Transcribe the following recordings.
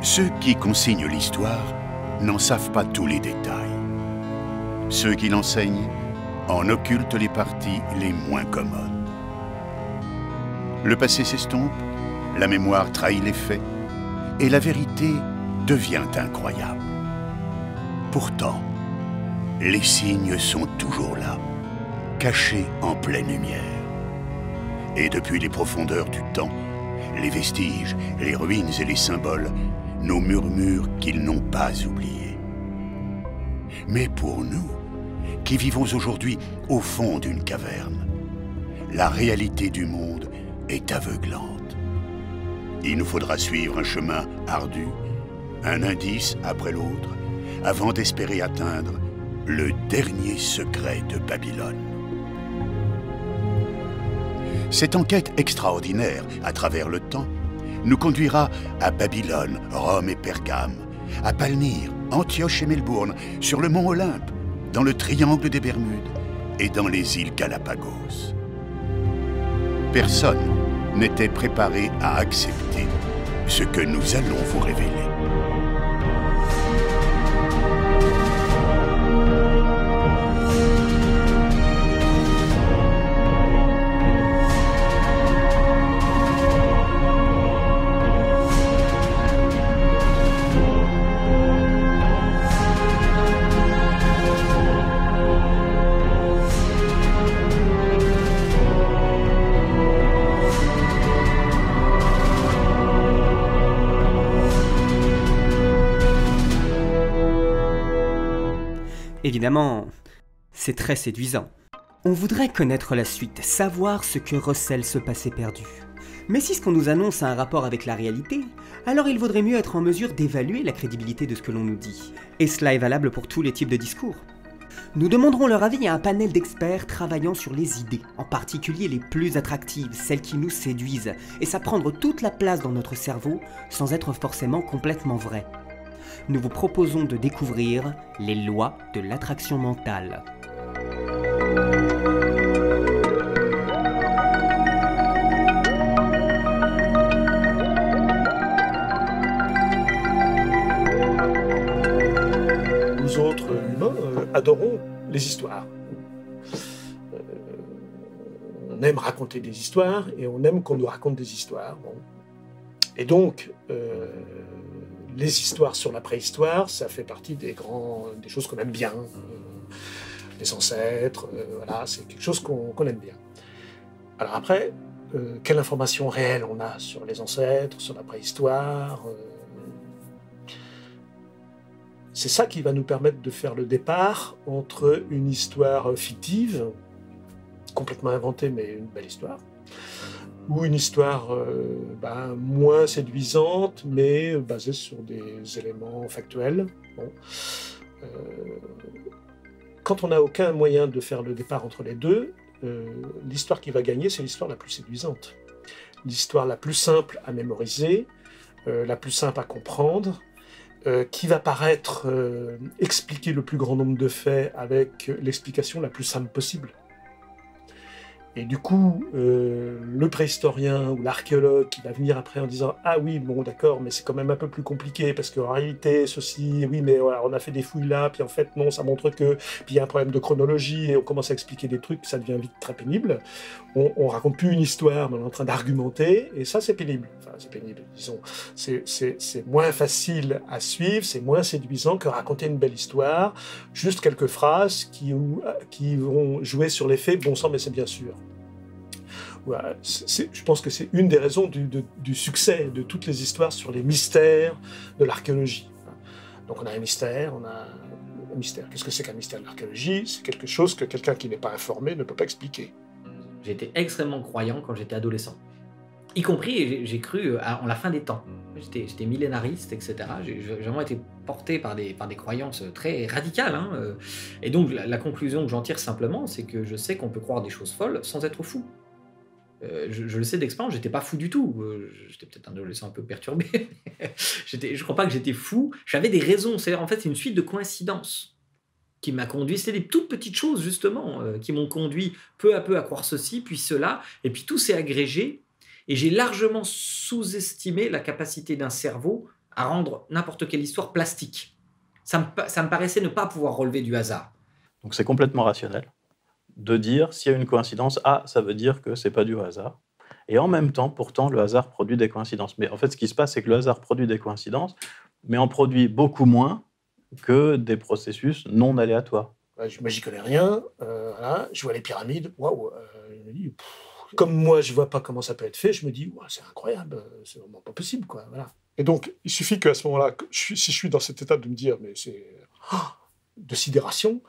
Ceux qui consignent l'histoire n'en savent pas tous les détails. Ceux qui l'enseignent en occultent les parties les moins commodes. Le passé s'estompe, la mémoire trahit les faits, et la vérité devient incroyable. Pourtant, les signes sont toujours là, cachés en pleine lumière. Et depuis les profondeurs du temps, les vestiges, les ruines et les symboles nous murmurent qu'ils n'ont pas oublié. Mais pour nous, qui vivons aujourd'hui au fond d'une caverne, la réalité du monde est aveuglante. Il nous faudra suivre un chemin ardu, un indice après l'autre, avant d'espérer atteindre le dernier secret de Babylone. Cette enquête extraordinaire à travers le temps nous conduira à Babylone, Rome et Pergame, à Palmyre, Antioche et Melbourne, sur le mont Olympe, dans le triangle des Bermudes et dans les îles Galapagos. Personne n'était préparé à accepter ce que nous allons vous révéler. Évidemment, c'est très séduisant. On voudrait connaître la suite, savoir ce que recèle ce passé perdu. Mais si ce qu'on nous annonce a un rapport avec la réalité, alors il vaudrait mieux être en mesure d'évaluer la crédibilité de ce que l'on nous dit. Et cela est valable pour tous les types de discours. Nous demanderons leur avis à un panel d'experts travaillant sur les idées, en particulier les plus attractives, celles qui nous séduisent, et ça prendre toute la place dans notre cerveau sans être forcément complètement vraies. Nous vous proposons de découvrir les lois de l'attraction mentale. Nous autres humains adorons les histoires. On aime raconter des histoires et on aime qu'on nous raconte des histoires. Bon. Et donc, les histoires sur la préhistoire, ça fait partie des choses qu'on aime bien. Les ancêtres, voilà, c'est quelque chose qu'on aime bien. Alors après, quelle information réelle on a sur les ancêtres, sur la préhistoire c'est ça qui va nous permettre de faire le départ entre une histoire fictive, complètement inventée, mais une belle histoire, ou une histoire moins séduisante, mais basée sur des éléments factuels. Bon. Quand on n'a aucun moyen de faire le départ entre les deux, l'histoire qui va gagner, c'est l'histoire la plus séduisante. L'histoire la plus simple à mémoriser, la plus simple à comprendre, qui va paraître expliquer le plus grand nombre de faits avec l'explication la plus simple possible. Et du coup, le préhistorien ou l'archéologue qui va venir après en disant « Ah oui, bon d'accord, mais c'est quand même un peu plus compliqué parce qu'en réalité, ceci, oui, mais voilà, on a fait des fouilles là, puis en fait, non, ça montre que... » Puis il y a un problème de chronologie et on commence à expliquer des trucs, ça devient vite très pénible. On raconte plus une histoire, mais on est en train d'argumenter, et ça, c'est pénible. Enfin, c'est pénible, disons. C'est moins facile à suivre, c'est moins séduisant que raconter une belle histoire, juste quelques phrases qui vont jouer sur l'effet « bon sang, mais c'est bien sûr ». Voilà, je pense que c'est une des raisons du succès de toutes les histoires sur les mystères de l'archéologie. Donc on a un mystère, Qu'est-ce que c'est qu'un mystère de l'archéologie? C'est quelque chose que quelqu'un qui n'est pas informé ne peut pas expliquer. J'étais extrêmement croyant quand j'étais adolescent. Y compris, j'ai cru en la fin des temps. J'étais millénariste, etc. J'ai vraiment été porté par des croyances très radicales. Hein. Et donc la conclusion que j'en tire simplement, c'est que je sais qu'on peut croire des choses folles sans être fou. Je le sais d'expérience, j'étais pas fou du tout. J'étais peut-être un adolescent un peu perturbé. Je crois pas que j'étais fou. J'avais des raisons. En fait, c'est une suite de coïncidences qui m'a conduit. C'était des toutes petites choses, justement, qui m'ont conduit peu à peu à croire ceci, puis cela. Et puis tout s'est agrégé. Et j'ai largement sous-estimé la capacité d'un cerveau à rendre n'importe quelle histoire plastique. Ça me paraissait ne pas pouvoir relever du hasard. Donc c'est complètement rationnel de dire s'il y a une coïncidence, ça veut dire que c'est pas du hasard. Et en même temps, pourtant, le hasard produit des coïncidences. Mais en fait, ce qui se passe, c'est que le hasard produit des coïncidences, mais en produit beaucoup moins que des processus non aléatoires. Moi, j'y connais rien. Voilà, je vois les pyramides. Waouh. Je me dis, comme moi, je vois pas comment ça peut être fait, je me dis, c'est incroyable. C'est vraiment pas possible, quoi. Voilà. Et donc, il suffit qu'à ce moment-là, si je suis dans cette étape de me dire, mais c'est de sidération.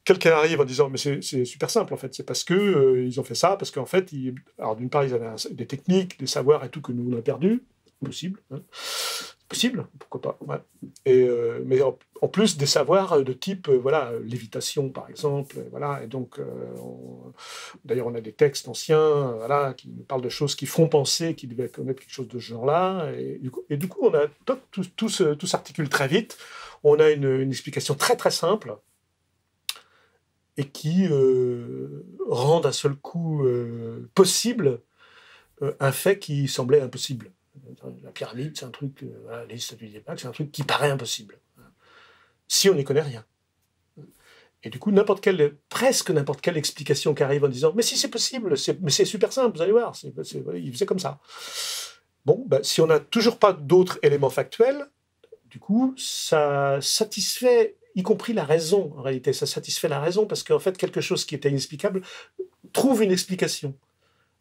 Quelqu'un arrive en disant, mais c'est super simple en fait, c'est parce que ils ont fait ça, parce qu'en fait, alors d'une part, ils avaient des techniques, des savoirs et tout que nous on a perdu, possible, hein. Possible, pourquoi pas. Ouais. Et mais en plus des savoirs de type, voilà, lévitation par exemple, voilà. Et donc, d'ailleurs, on a des textes anciens, voilà, qui nous parlent de choses qui font penser qu'ils devaient connaître quelque chose de ce genre-là. Et du coup, on a tout s'articule très vite. On a une explication très très simple. Et qui rend d'un seul coup possible un fait qui semblait impossible. La pyramide, c'est un truc, les statues d'Époque, c'est un truc qui paraît impossible, si on n'y connaît rien. Et du coup, presque n'importe quelle explication qui arrive en disant « mais si c'est possible, mais c'est super simple, vous allez voir, il faisait comme ça ». Bon, si on n'a toujours pas d'autres éléments factuels, du coup, ça satisfait y compris la raison, en réalité. Ça satisfait la raison, parce qu'en fait, quelque chose qui était inexplicable trouve une explication.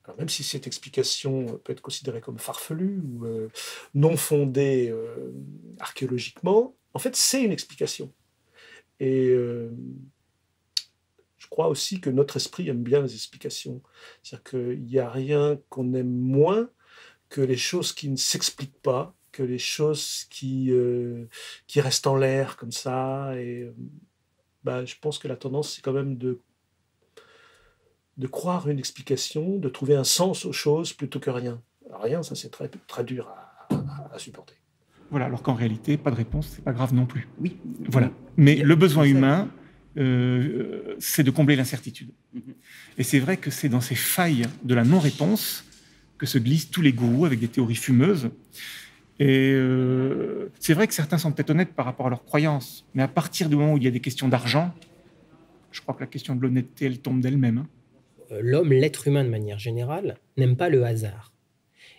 Alors, même si cette explication peut être considérée comme farfelue ou non fondée archéologiquement, en fait, c'est une explication. Et je crois aussi que notre esprit aime bien les explications. C'est-à-dire qu'il n'y a rien qu'on aime moins que les choses qui ne s'expliquent pas, que les choses qui restent en l'air comme ça. Et je pense que la tendance, c'est quand même de croire une explication, de trouver un sens aux choses plutôt que rien. Alors, rien, ça c'est très, très dur à supporter. Voilà, alors qu'en réalité, pas de réponse, c'est pas grave non plus. Oui. Voilà. Mais le besoin humain, c'est de combler l'incertitude. Et c'est vrai que c'est dans ces failles de la non-réponse que se glissent tous les gourous avec des théories fumeuses. Et c'est vrai que certains sont peut-être honnêtes par rapport à leurs croyances, mais à partir du moment où il y a des questions d'argent, je crois que la question de l'honnêteté, elle tombe d'elle-même. Hein. L'homme, l'être humain de manière générale, n'aime pas le hasard.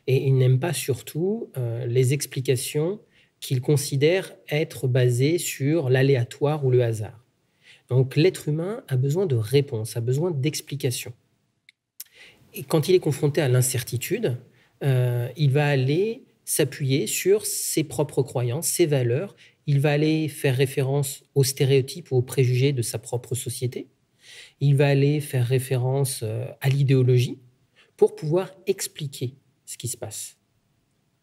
Et il n'aime pas surtout les explications qu'il considère être basées sur l'aléatoire ou le hasard. Donc l'être humain a besoin de réponses, a besoin d'explications. Et quand il est confronté à l'incertitude, il va aller s'appuyer sur ses propres croyances, ses valeurs. Il va aller faire référence aux stéréotypes ou aux préjugés de sa propre société. Il va aller faire référence à l'idéologie pour pouvoir expliquer ce qui se passe.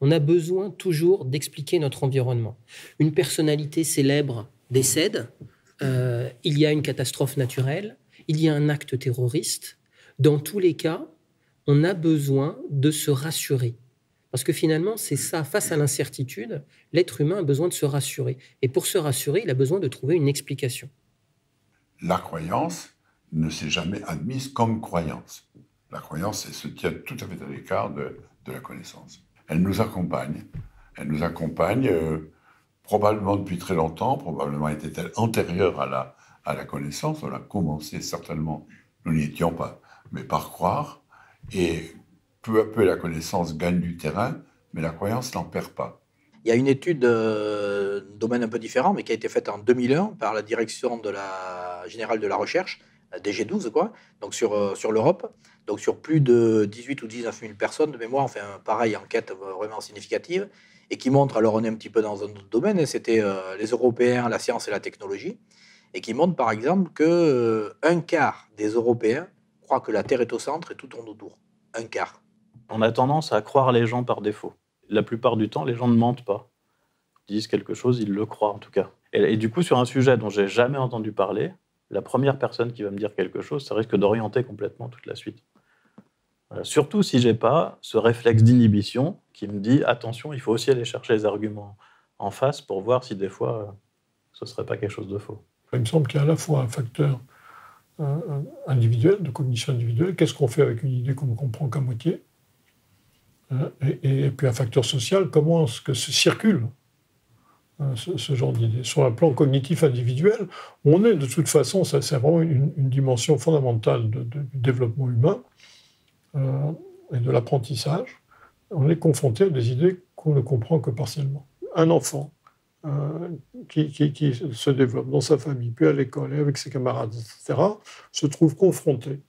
On a besoin toujours d'expliquer notre environnement. Une personnalité célèbre décède, il y a une catastrophe naturelle, il y a un acte terroriste. Dans tous les cas, on a besoin de se rassurer. Parce que finalement, c'est ça, face à l'incertitude, l'être humain a besoin de se rassurer. Et pour se rassurer, il a besoin de trouver une explication. La croyance ne s'est jamais admise comme croyance. La croyance, elle se tient tout à fait à l'écart de la connaissance. Elle nous accompagne. Elle nous accompagne probablement depuis très longtemps, probablement était-elle antérieure à la connaissance. On a commencé certainement, nous n'y étions pas, mais par croire. Et peu à peu, la connaissance gagne du terrain, mais la croyance n'en perd pas. Il y a une étude, domaine un peu différent, mais qui a été faite en 2001 par la direction générale de la recherche, DG12, quoi, donc sur l'Europe, donc sur plus de 18 ou 19 000 personnes de mémoire, enfin, pareil, enquête vraiment significative, et qui montre, alors on est un petit peu dans un autre domaine, c'était les Européens, la science et la technologie, et qui montre par exemple qu'un quart des Européens croient que la Terre est au centre et tout tourne autour. Un quart. On a tendance à croire les gens par défaut. La plupart du temps, les gens ne mentent pas. Ils disent quelque chose, ils le croient en tout cas. Et du coup, sur un sujet dont j'ai jamais entendu parler, la première personne qui va me dire quelque chose, ça risque d'orienter complètement toute la suite. Voilà. Surtout si j'ai pas ce réflexe d'inhibition qui me dit attention, il faut aussi aller chercher les arguments en face pour voir si des fois ce serait pas quelque chose de faux. Il me semble qu'il y a à la fois un facteur individuel, de cognition individuelle, qu'est-ce qu'on fait avec une idée qu'on ne comprend qu'à moitié, et puis un facteur social, comment est-ce que se circule ce genre d'idées. Sur un plan cognitif individuel, on est de toute façon, c'est vraiment une dimension fondamentale du développement humain et de l'apprentissage. On est confronté à des idées qu'on ne comprend que partiellement. Un enfant qui se développe dans sa famille, puis à l'école et avec ses camarades, etc., se trouve confronté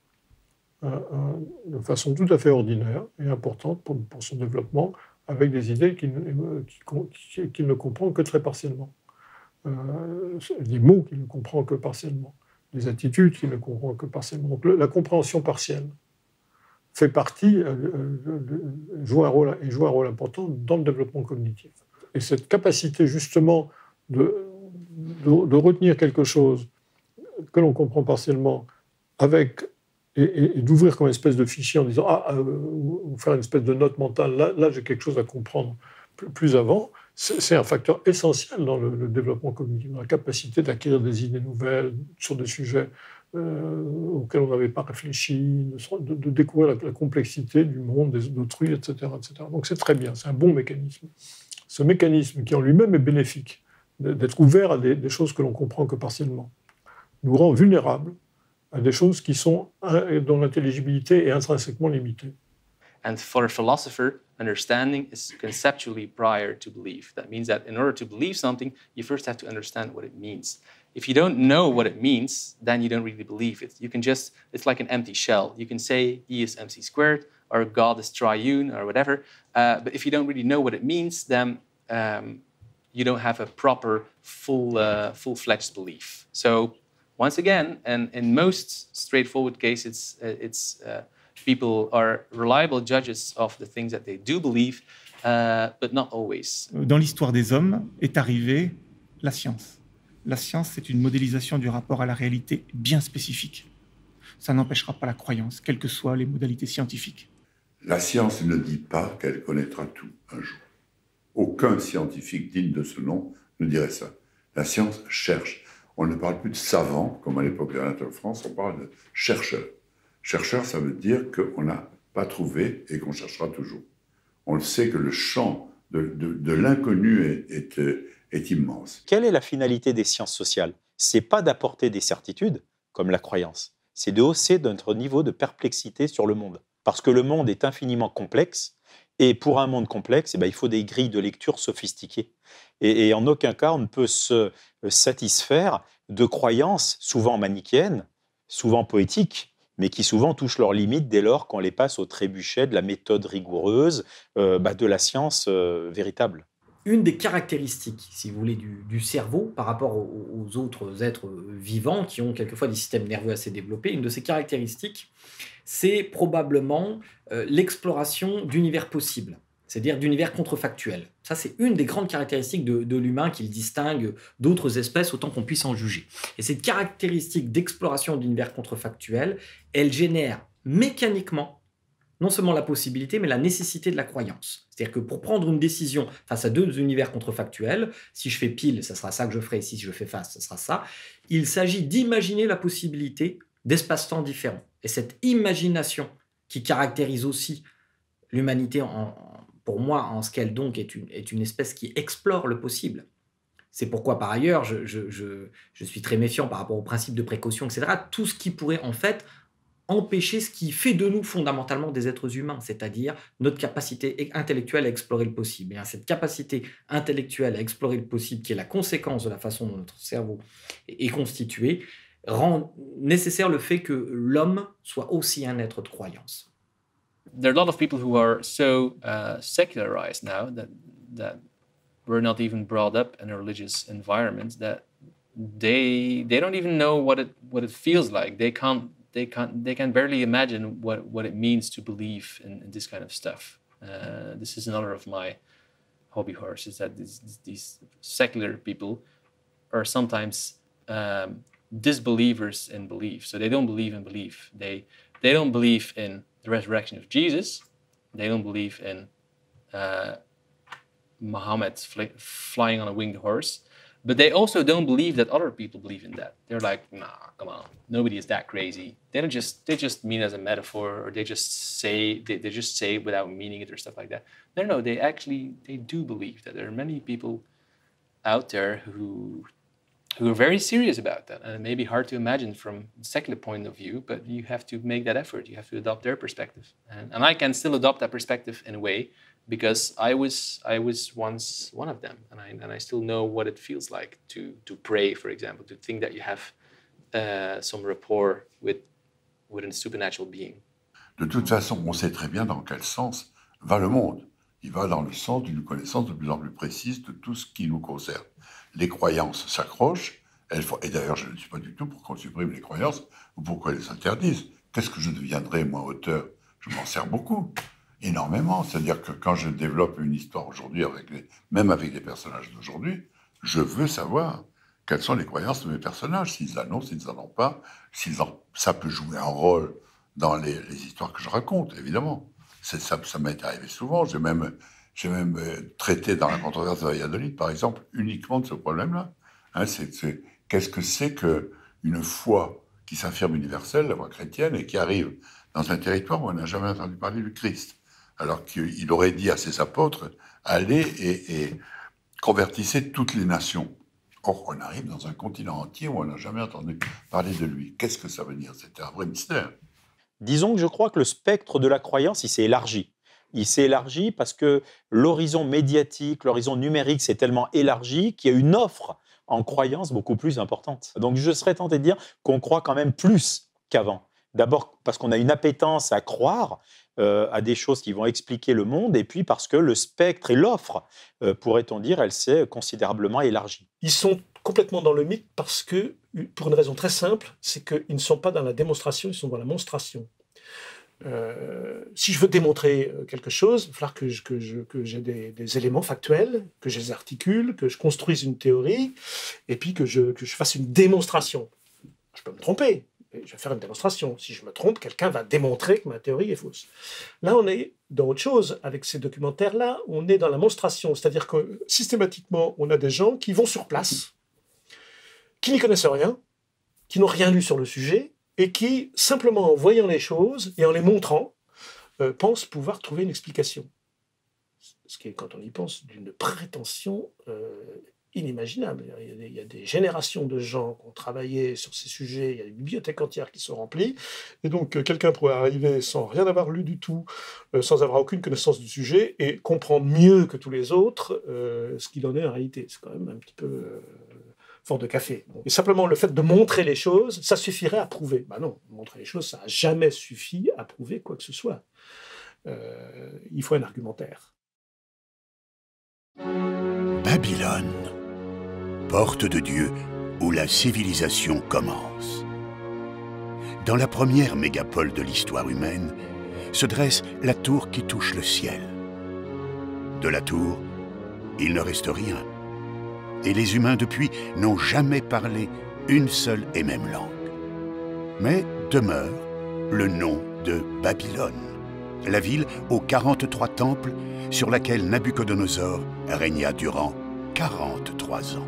de façon tout à fait ordinaire et importante pour son développement avec des idées qu'il ne comprend que très partiellement. Des mots qu'il ne comprend que partiellement, des attitudes qu'il ne comprend que partiellement. Donc la compréhension partielle fait partie, joue un rôle important dans le développement cognitif. Et cette capacité justement de retenir quelque chose que l'on comprend partiellement et d'ouvrir comme une espèce de fichier en disant ou faire une espèce de note mentale, là j'ai quelque chose à comprendre plus avant, c'est un facteur essentiel dans le développement cognitif, dans la capacité d'acquérir des idées nouvelles sur des sujets auxquels on n'avait pas réfléchi, de découvrir la complexité du monde, d'autrui, etc., etc. Donc c'est très bien, c'est un bon mécanisme. Ce mécanisme qui en lui-même est bénéfique, d'être ouvert à des choses que l'on comprend que partiellement, nous rend vulnérables à des choses dont l'intelligibilité est intrinsèquement limitée. And for a philosopher, understanding is conceptually prior to belief. That means that in order to believe something, you first have to understand what it means. If you don't know what it means, then you don't really believe it. You can it's like an empty shell. You can say E is MC squared, or God is triune, or whatever. But if you don't really know what it means, then you don't have a proper, full-fledged belief. So once again, and in most straightforward cases, people are reliable judges of the things that they do believe, but not always. Dans l'histoire des hommes est arrivée la science. La science, c'est une modélisation du rapport à la réalité bien spécifique. Ça n'empêchera pas la croyance, quelles que soient les modalités scientifiques. La science ne dit pas qu'elle connaîtra tout un jour. Aucun scientifique digne de ce nom ne dirait ça. La science cherche. On ne parle plus de savants, comme à l'époque de l'Anatole France, on parle de chercheurs. Chercheur, ça veut dire qu'on n'a pas trouvé et qu'on cherchera toujours. On le sait que le champ de l'inconnu est immense. Quelle est la finalité des sciences sociales ? C'est pas d'apporter des certitudes, comme la croyance, c'est de hausser notre niveau de perplexité sur le monde. Parce que le monde est infiniment complexe, et pour un monde complexe, il faut des grilles de lecture sophistiquées. Et en aucun cas, on ne peut se satisfaire de croyances souvent manichéennes, souvent poétiques, mais qui souvent touchent leurs limites dès lors qu'on les passe au trébuchet de la méthode rigoureuse, de la science véritable. Une des caractéristiques, si vous voulez, du cerveau par rapport aux autres êtres vivants qui ont quelquefois des systèmes nerveux assez développés, une de ces caractéristiques, c'est probablement l'exploration d'univers possibles, c'est-à-dire d'univers contrefactuels. Ça, c'est une des grandes caractéristiques de l'humain qui le distingue d'autres espèces autant qu'on puisse en juger. Et cette caractéristique d'exploration d'univers contrefactuels, elle génère mécaniquement non seulement la possibilité, mais la nécessité de la croyance. C'est-à-dire que pour prendre une décision face à deux univers contrefactuels, si je fais pile, ça sera ça que je ferai, si je fais face, ça sera ça, il s'agit d'imaginer la possibilité d'espace-temps différents. Et cette imagination qui caractérise aussi l'humanité, pour moi, en ce qu'elle donc est une espèce qui explore le possible. C'est pourquoi, par ailleurs, je suis très méfiant par rapport au principe de précaution, etc. Tout ce qui pourrait, en fait, empêcher ce qui fait de nous fondamentalement des êtres humains, c'est-à-dire notre capacité intellectuelle à explorer le possible. Et cette capacité intellectuelle à explorer le possible, qui est la conséquence de la façon dont notre cerveau est constitué, rend nécessaire le fait que l'homme soit aussi un être de croyance. There are a lot of people who are so secularized now that were not even brought up in a religious environment that they don't even know what it feels like. They can barely imagine what it means to believe in this kind of stuff. This is another of my hobby horses, that these secular people are sometimes disbelievers in belief. So they don't believe in belief. They don't believe in the resurrection of Jesus. They don't believe in Muhammad flying on a winged horse. But they also don't believe that other people believe in that. They're like, nah, come on, nobody is that crazy. They just mean it as a metaphor, or they just say it without meaning it or stuff like that. No, they do believe that there are many people out there who are very serious about that. And it may be hard to imagine from a secular point of view, but you have to make that effort. You have to adopt their perspective. And I can still adopt that perspective in a way because I was once one of them. And I still know what it feels like to pray, for example, to think that you have some rapport with a supernatural being. De toute façon, on sait très bien dans quel sens va le monde. Il va dans le sens d'une connaissance de plus en plus précise de tout ce qui nous concerne. Les croyances s'accrochent, et d'ailleurs je ne suis pas du tout pour qu'on supprime les croyances ou pour qu'on les interdise. Qu'est-ce que je deviendrai, moi, auteur? Je m'en sers beaucoup, énormément. C'est-à-dire que quand je développe une histoire aujourd'hui, même avec les personnages d'aujourd'hui, je veux savoir quelles sont les croyances de mes personnages, s'ils en ont, s'ils n'en ont pas, ça peut jouer un rôle dans les histoires que je raconte, évidemment. Ça m'est arrivé souvent. J'ai même traité dans la controverse de Valladolid, par exemple, uniquement de ce problème-là. Hein, qu'est-ce que c'est qu'une foi qui s'affirme universelle, la foi chrétienne, et qui arrive dans un territoire où on n'a jamais entendu parler du Christ, alors qu'il aurait dit à ses apôtres, allez et convertissez toutes les nations. Or, on arrive dans un continent entier où on n'a jamais entendu parler de lui. Qu'est-ce que ça veut dire? C'était un vrai mystère. Disons que je crois que le spectre de la croyance, il s'est élargi. Il s'est élargi parce que l'horizon médiatique, l'horizon numérique s'est tellement élargi qu'il y a une offre en croyance beaucoup plus importante. Donc je serais tenté de dire qu'on croit quand même plus qu'avant. D'abord parce qu'on a une appétence à croire à des choses qui vont expliquer le monde, et puis parce que le spectre et l'offre, pourrait-on dire, elle s'est considérablement élargie. Ils sont complètement dans le mythe parce que, pour une raison très simple, c'est qu'ils ne sont pas dans la démonstration, ils sont dans la monstration. Si je veux démontrer quelque chose, il va falloir que j'ai des éléments factuels, que je les articule, que je construise une théorie, et puis que je fasse une démonstration. Je peux me tromper, mais je vais faire une démonstration. Si je me trompe, quelqu'un va démontrer que ma théorie est fausse. Là, on est dans autre chose. Avec ces documentaires-là, on est dans la monstration. C'est-à-dire que systématiquement, on a des gens qui vont sur place, qui n'y connaissent rien, qui n'ont rien lu sur le sujet, et qui, simplement en voyant les choses et en les montrant, pensent pouvoir trouver une explication. Ce qui est, quand on y pense, d'une prétention inimaginable. Il y a des générations de gens qui ont travaillé sur ces sujets, il y a des bibliothèques entières qui sont remplies, et donc quelqu'un pourrait arriver sans rien avoir lu du tout, sans avoir aucune connaissance du sujet, et comprendre mieux que tous les autres ce qu'il en est en réalité. C'est quand même un petit peu... fort de café. Et simplement le fait de montrer les choses, ça suffirait à prouver. Ben non, montrer les choses, ça n'a jamais suffi à prouver quoi que ce soit. Il faut un argumentaire. Babylone, porte de Dieu où la civilisation commence. Dans la première mégapole de l'histoire humaine se dresse la tour qui touche le ciel. De la tour, il ne reste rien. Et les humains, depuis, n'ont jamais parlé une seule et même langue. Mais demeure le nom de Babylone, la ville aux 43 temples sur laquelle Nabuchodonosor régna durant 43 ans.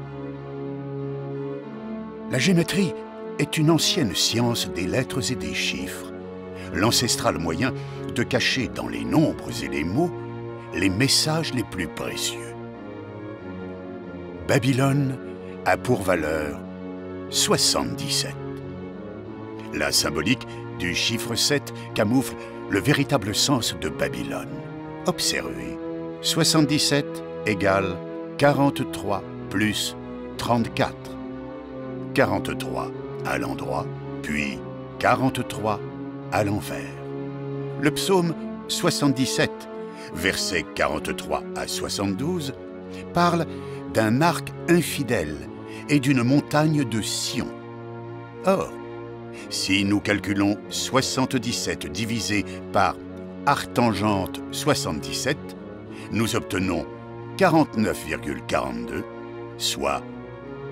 La gématrie est une ancienne science des lettres et des chiffres, l'ancestral moyen de cacher dans les nombres et les mots les messages les plus précieux. Babylone a pour valeur 77. La symbolique du chiffre 7 camoufle le véritable sens de Babylone. Observez, 77 égale 43 plus 34. 43 à l'endroit, puis 43 à l'envers. Le psaume 77, versets 43 à 72, parle d'un arc infidèle et d'une montagne de Sion. Or, si nous calculons 77 divisé par arctangente 77, nous obtenons 49,42, soit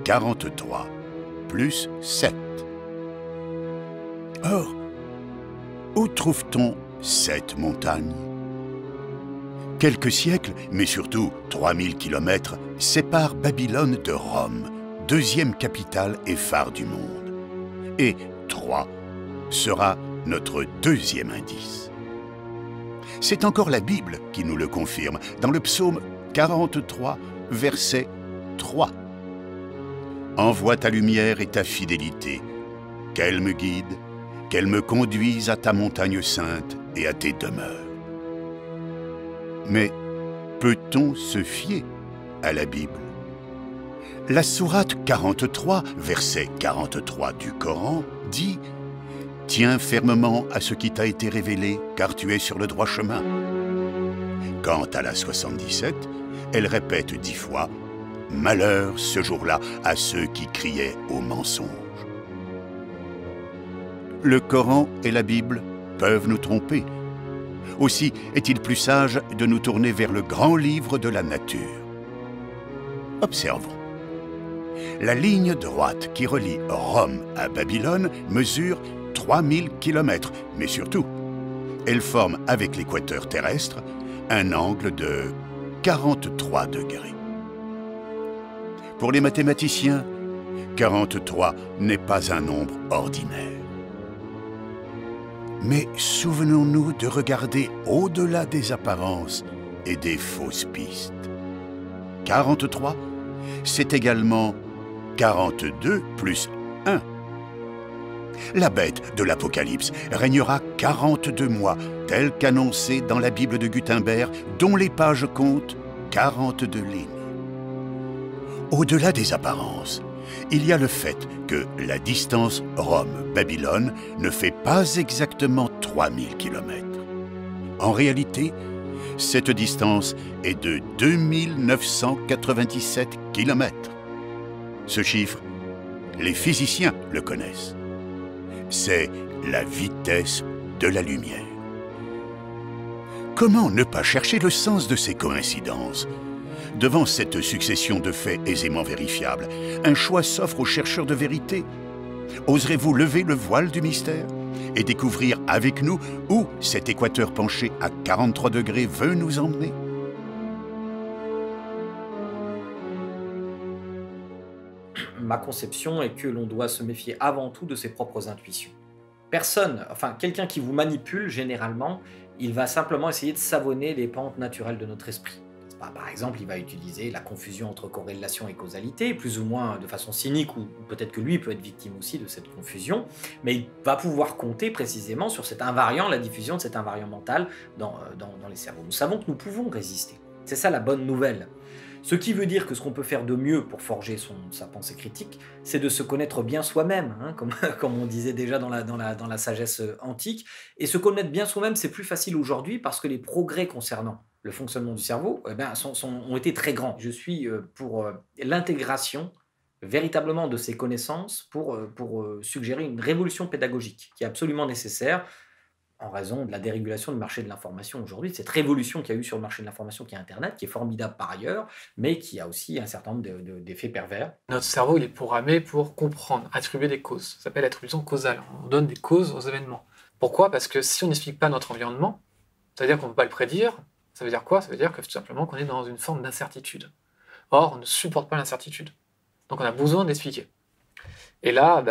43 plus 7. Or, où trouve-t-on cette montagne? Quelques siècles, mais surtout 3000 kilomètres, séparent Babylone de Rome, deuxième capitale et phare du monde. Et 3 sera notre deuxième indice. C'est encore la Bible qui nous le confirme, dans le psaume 43, verset 3. Envoie ta lumière et ta fidélité, qu'elle me guide, qu'elle me conduise à ta montagne sainte et à tes demeures. Mais peut-on se fier à la Bible? La sourate 43, verset 43 du Coran, dit « Tiens fermement à ce qui t'a été révélé, car tu es sur le droit chemin. » Quant à la 77, elle répète 10 fois « Malheur ce jour-là à ceux qui criaient au mensonge. » Le Coran et la Bible peuvent nous tromper. Aussi est-il plus sage de nous tourner vers le grand livre de la nature. Observons. La ligne droite qui relie Rome à Babylone mesure 3000 km, mais surtout, elle forme avec l'équateur terrestre un angle de 43 degrés. Pour les mathématiciens, 43 n'est pas un nombre ordinaire. Mais souvenons-nous de regarder au-delà des apparences et des fausses pistes. 43, c'est également 42 plus 1. La bête de l'Apocalypse régnera 42 mois, tel qu'annoncé dans la Bible de Gutenberg, dont les pages comptent 42 lignes. Au-delà des apparences, il y a le fait que la distance Rome-Babylone ne fait pas exactement 3000 km. En réalité, cette distance est de 2997 km. Ce chiffre, les physiciens le connaissent. C'est la vitesse de la lumière. Comment ne pas chercher le sens de ces coïncidences? Devant cette succession de faits aisément vérifiables, un choix s'offre aux chercheurs de vérité. Oserez-vous lever le voile du mystère et découvrir avec nous où cet équateur penché à 43 degrés veut nous emmener? Ma conception est que l'on doit se méfier avant tout de ses propres intuitions. Personne, enfin quelqu'un qui vous manipule, généralement, il va simplement essayer de savonner les pentes naturelles de notre esprit. Par exemple, il va utiliser la confusion entre corrélation et causalité, plus ou moins de façon cynique, ou peut-être que lui peut être victime aussi de cette confusion, mais il va pouvoir compter précisément sur cet invariant, la diffusion de cet invariant mental dans les cerveaux. Nous savons que nous pouvons résister. C'est ça la bonne nouvelle. Ce qui veut dire que ce qu'on peut faire de mieux pour forger sa pensée critique, c'est de se connaître bien soi-même, hein, comme on disait déjà dans la sagesse antique. Et se connaître bien soi-même, c'est plus facile aujourd'hui parce que les progrès concernant le fonctionnement du cerveau ont été très grands. Je suis pour l'intégration véritablement de ces connaissances pour suggérer une révolution pédagogique qui est absolument nécessaire en raison de la dérégulation du marché de l'information aujourd'hui, cette révolution qu'il y a eu sur le marché de l'information qui est Internet, qui est formidable par ailleurs, mais qui a aussi un certain nombre d'effets pervers. Notre cerveau, il est programmé pour comprendre, attribuer des causes. Ça s'appelle l'attribution causale. On donne des causes aux événements. Pourquoi? Parce que si on n'explique pas notre environnement, c'est-à-dire qu'on ne peut pas le prédire, ça veut dire quoi? Ça veut dire que tout simplement qu'on est dans une forme d'incertitude. Or, on ne supporte pas l'incertitude. Donc on a besoin d'expliquer. Et là,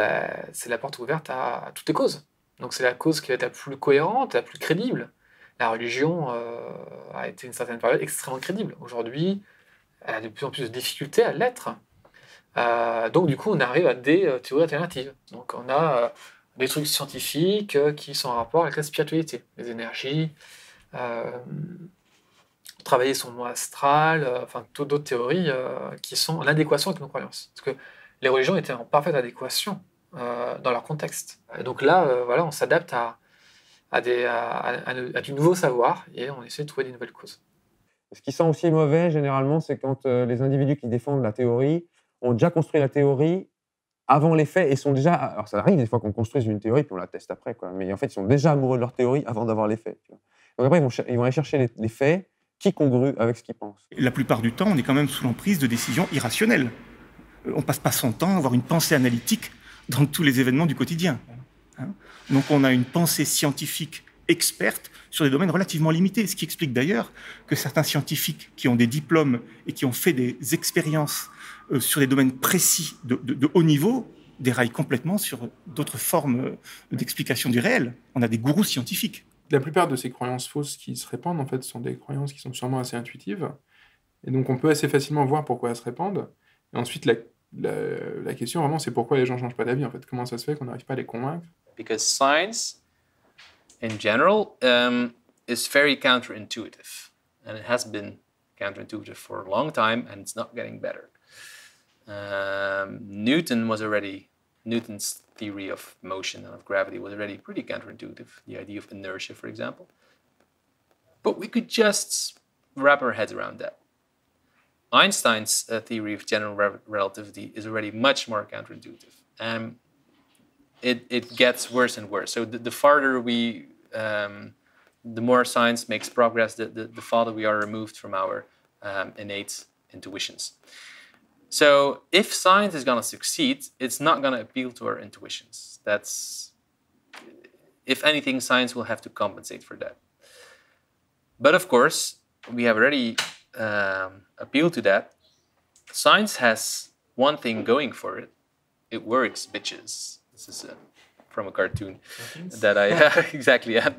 c'est la porte ouverte à toutes les causes. Donc c'est la cause qui va être la plus cohérente, la plus crédible. La religion a été une certaine période extrêmement crédible. Aujourd'hui, elle a de plus en plus de difficultés à l'être. Donc du coup, on arrive à des théories alternatives. Donc on a des trucs scientifiques qui sont en rapport avec la spiritualité, les énergies, travailler son moi astral, enfin d'autres théories qui sont en adéquation avec nos croyances. Parce que les religions étaient en parfaite adéquation dans leur contexte. Et donc là, voilà, on s'adapte à du nouveau savoir et on essaie de trouver des nouvelles causes. Ce qui sent aussi mauvais, généralement, c'est quand les individus qui défendent la théorie ont déjà construit la théorie avant les faits et sont déjà... Alors ça arrive des fois qu'on construise une théorie puis on la teste après, quoi. Mais en fait, ils sont déjà amoureux de leur théorie avant d'avoir les faits. Tu vois. Donc après, ils vont aller chercher les faits qui congrue avec ce qu'ils pensent. La plupart du temps, on est quand même sous l'emprise de décisions irrationnelles. On ne passe pas son temps à avoir une pensée analytique dans tous les événements du quotidien. Donc on a une pensée scientifique experte sur des domaines relativement limités, ce qui explique d'ailleurs que certains scientifiques qui ont des diplômes et qui ont fait des expériences sur des domaines précis de haut niveau déraillent complètement sur d'autres formes d'explication du réel. On a des gourous scientifiques. La plupart de ces croyances fausses qui se répandent, en fait, sont des croyances qui sont sûrement assez intuitives. Et donc on peut assez facilement voir pourquoi elles se répandent. Et ensuite, la question vraiment, c'est pourquoi les gens ne changent pas d'avis, en fait. Comment ça se fait qu'on n'arrive pas à les convaincre? Because science, in general, is very counterintuitive. And it has been counterintuitive for a long time, and it's not getting better. Newton's theory of motion and of gravity was already pretty counterintuitive, the idea of inertia, for example. But we could just wrap our heads around that. Einstein's theory of general relativity is already much more counterintuitive. And it gets worse and worse. So the farther the more science makes progress, the farther we are removed from our innate intuitions. So if science is going to succeed, it's not going to appeal to our intuitions. If anything, science will have to compensate for that. But of course, we have already appealed to that. Science has one thing going for it. It works, bitches. This is from a cartoon that exactly. I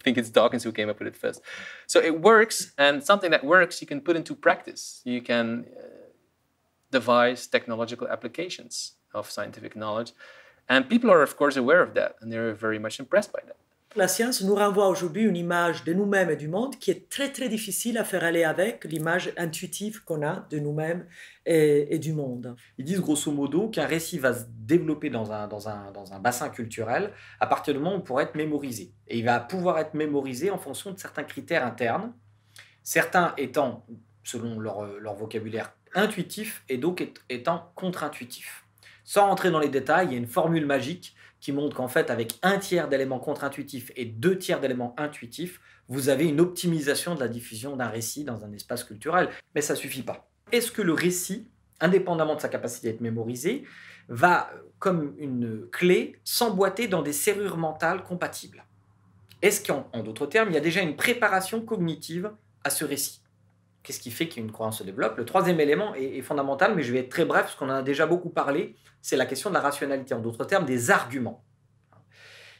think it's Dawkins who came up with it first. So it works, and something that works you can put into practice. You can devise technological applications of scientific knowledge, and people are of course aware of that, and they're very much impressed by that. La science nous renvoie aujourd'hui une image de nous-mêmes et du monde qui est très très difficile à faire aller avec l'image intuitive qu'on a de nous-mêmes et du monde. Ils disent grosso modo qu'un récit va se développer dans un bassin culturel à partir du moment où il pourra être mémorisé. Et il va pouvoir être mémorisé en fonction de certains critères internes, certains étant, selon leur vocabulaire, intuitifs et d'autres étant contre-intuitifs. Sans rentrer dans les détails, il y a une formule magique qui montre qu'en fait, avec 1/3 d'éléments contre-intuitifs et 2/3 d'éléments intuitifs, vous avez une optimisation de la diffusion d'un récit dans un espace culturel. Mais ça ne suffit pas. Est-ce que le récit, indépendamment de sa capacité à être mémorisé, va, comme une clé, s'emboîter dans des serrures mentales compatibles? Est-ce qu'en d'autres termes, il y a déjà une préparation cognitive à ce récit? Qu'est-ce qui fait qu'une croyance se développe? Le troisième élément est fondamental, mais je vais être très bref parce qu'on en a déjà beaucoup parlé, c'est la question de la rationalité, en d'autres termes, des arguments.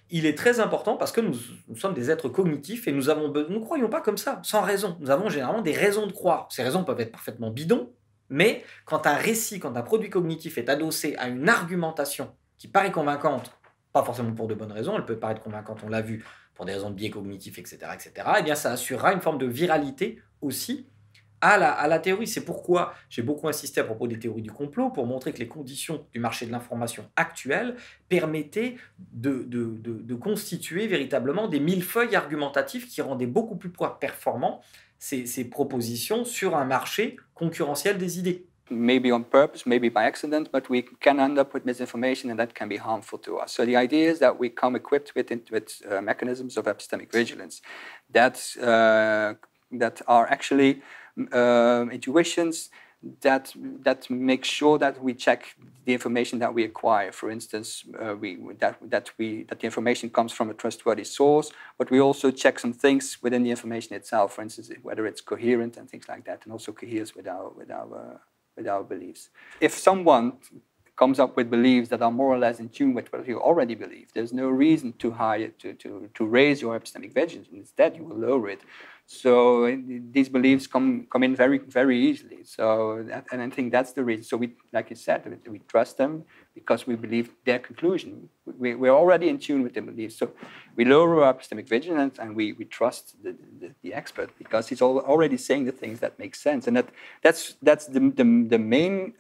Il est très important parce que nous sommes des êtres cognitifs et nous ne croyons pas comme ça, sans raison. Nous avons généralement des raisons de croire. Ces raisons peuvent être parfaitement bidons, mais quand un récit, quand un produit cognitif est adossé à une argumentation qui paraît convaincante, pas forcément pour de bonnes raisons, elle peut paraître convaincante, on l'a vu, pour des raisons de biais cognitifs, etc., eh bien ça assurera une forme de viralité aussi à la théorie. C'est pourquoi j'ai beaucoup insisté à propos des théories du complot, pour montrer que les conditions du marché de l'information actuel permettaient de constituer véritablement des millefeuilles argumentatifs qui rendaient beaucoup plus performants ces propositions sur un marché concurrentiel des idées. Maybe on purpose, maybe by accident, but we can end up with misinformation and that can be harmful to us. So the idea is that we come equipped with mechanisms of epistemic vigilance that are actually intuitions that make sure that we check the information that we acquire. For instance, that the information comes from a trustworthy source, but we also check some things within the information itself. For instance, whether it's coherent and things like that, and also coheres with our beliefs. If someone comes up with beliefs that are more or less in tune with what you already believe, there's no reason to raise your epistemic vigilance. Instead, you will lower it. So these beliefs come in very, very easily. And I think that's the reason. So we, like you said, we trust them because we believe their conclusion. We're already in tune with their beliefs. So we lower our epistemic vigilance and we trust the expert because he's already saying the things that make sense. And that's the main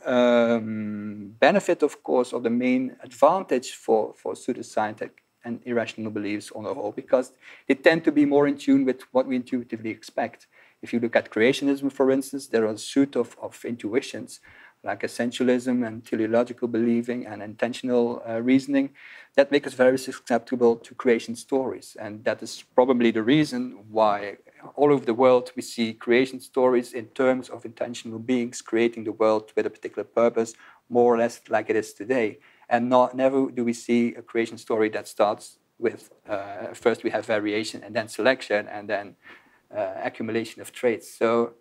benefit, of course, or the main advantage for pseudoscientific and irrational beliefs on the whole, because they tend to be more in tune with what we intuitively expect. If you look at creationism, for instance, there are a suite of intuitions like essentialism and teleological believing and intentional reasoning that make us very susceptible to creation stories. And that is probably the reason why all over the world we see creation stories in terms of intentional beings creating the world with a particular purpose, more or less like it is today. And never do we see a creation story that starts with first we have variation and then selection and then accumulation of traits. So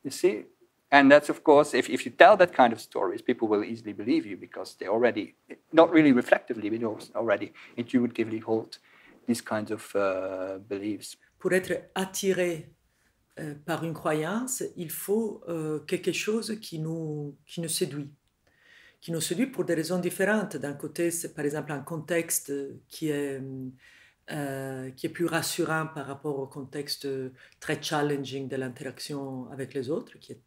you see, and that's of course, if you tell that kind of stories, people will easily believe you because they already, not really reflectively, but already intuitively hold these kinds of beliefs. Pour être attiré par une croyance, il faut quelque chose qui nous séduit. Qui nous séduit pour des raisons différentes. D'un côté, c'est par exemple un contexte qui est plus rassurant par rapport au contexte très challenging de l'interaction avec les autres, qui est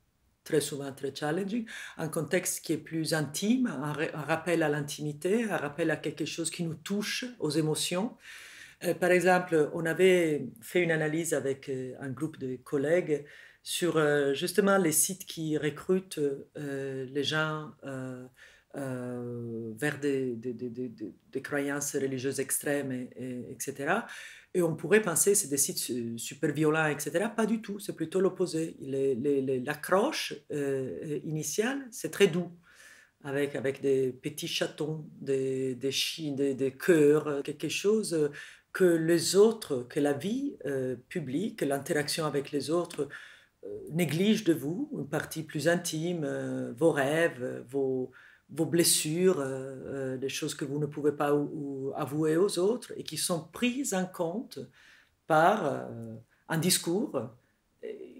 très souvent très challenging, un contexte qui est plus intime, un rappel à l'intimité, un rappel à quelque chose qui nous touche, aux émotions. Par exemple, on avait fait une analyse avec un groupe de collègues sur justement les sites qui recrutent les gens vers des croyances religieuses extrêmes, etc. Et on pourrait penser que c'est des sites super violents, etc. Pas du tout, c'est plutôt l'opposé. L'accroche initiale, c'est très doux, avec des petits chatons, des cœurs, quelque chose que les autres, que la vie publique, l'interaction avec les autres néglige de vous, une partie plus intime, vos rêves, vos blessures, des choses que vous ne pouvez pas avouer aux autres et qui sont prises en compte par un discours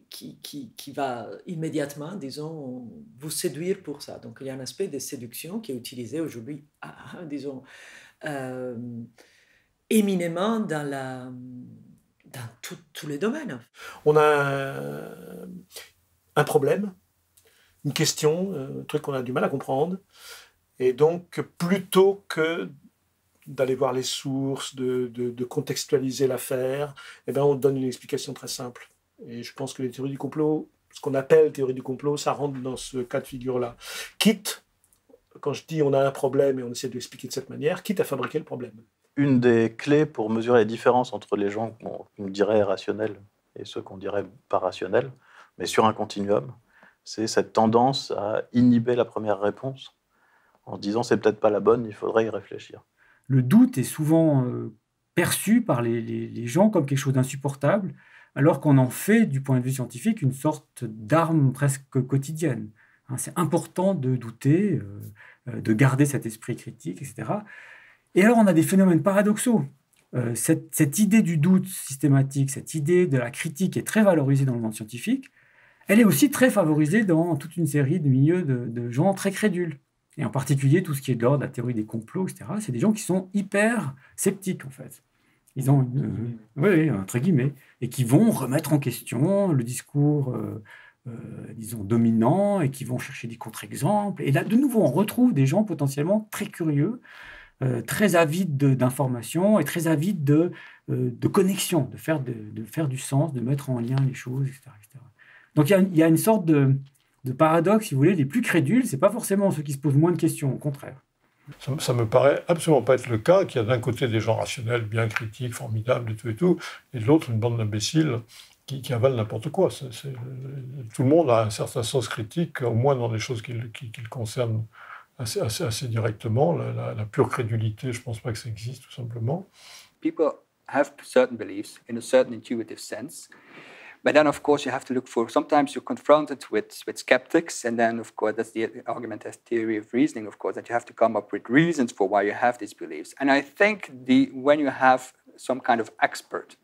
qui va immédiatement, disons, vous séduire pour ça. Donc il y a un aspect de séduction qui est utilisé aujourd'hui, disons, éminemment dans tous les domaines. On a un problème, une question, un truc qu'on a du mal à comprendre. Et donc, plutôt que d'aller voir les sources, de contextualiser l'affaire, eh bien, on donne une explication très simple. Et je pense que les théories du complot, ce qu'on appelle théorie du complot, ça rentre dans ce cas de figure-là. Quitte, quand je dis on a un problème et on essaie de l'expliquer de cette manière, quitte à fabriquer le problème. Une des clés pour mesurer les différences entre les gens qu'on dirait rationnels et ceux qu'on dirait pas rationnels, mais sur un continuum, c'est cette tendance à inhiber la première réponse en se disant c'est peut-être pas la bonne, il faudrait y réfléchir. Le doute est souvent perçu par les gens comme quelque chose d'insupportable, alors qu'on en fait, du point de vue scientifique, une sorte d'arme presque quotidienne. C'est important de douter, de garder cet esprit critique, etc. Et alors on a des phénomènes paradoxaux. Cette idée du doute systématique, cette idée de la critique est très valorisée dans le monde scientifique. Elle est aussi très favorisée dans toute une série de milieux de gens très crédules. Et en particulier, tout ce qui est de l'ordre de la théorie des complots, etc., c'est des gens qui sont hyper sceptiques, en fait. Ils ont, oui, entre guillemets, et qui vont remettre en question le discours, disons, dominant, et qui vont chercher des contre-exemples. Et là, de nouveau, on retrouve des gens potentiellement très curieux, très avides d'informations, et très avides de connexion, de faire du sens, de mettre en lien les choses, etc. etc. Donc il y a une sorte de paradoxe, si vous voulez, les plus crédules, ce n'est pas forcément ceux qui se posent moins de questions, au contraire. Ça me paraît absolument pas être le cas, qu'il y a d'un côté des gens rationnels, bien critiques, formidables et tout, et de l'autre une bande d'imbéciles qui avalent n'importe quoi. Tout le monde a un certain sens critique, au moins dans les choses qui le concernent assez directement. La pure crédulité, je ne pense pas que ça existe, tout simplement. People have certain beliefs in a certain intuitive sense. But then, of course, you have to look for, sometimes you're confronted with skeptics, and then, of course, that's the argument as theory of reasoning, of course, that you have to come up with reasons for why you have these beliefs. And I think when you have some kind of expert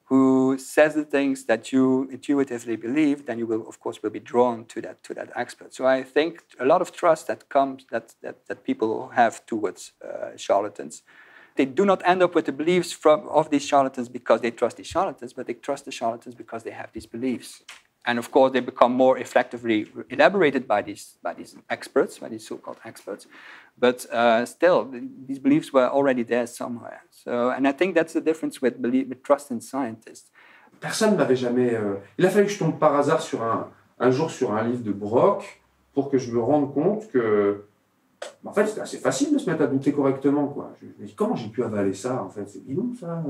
who says the things that you intuitively believe, then you will, of course, be drawn to that expert. So I think a lot of trust that people have towards charlatans. They do not end up with the beliefs of these charlatans because they trust these charlatans, but they trust the charlatans because they have these beliefs. And of course, they become more effectively elaborated by these experts, by these so-called experts. But still, these beliefs were already there somewhere. And I think that's the difference with trust in scientists. Personne n'avait jamais... Il a fallu que je tombe par hasard un jour sur un livre de Brock pour que je me rende compte que... En fait, c'était assez facile de se mettre à douter correctement, quoi. Je me dis, comment j'ai pu avaler ça, en fait? C'est bidon, ça.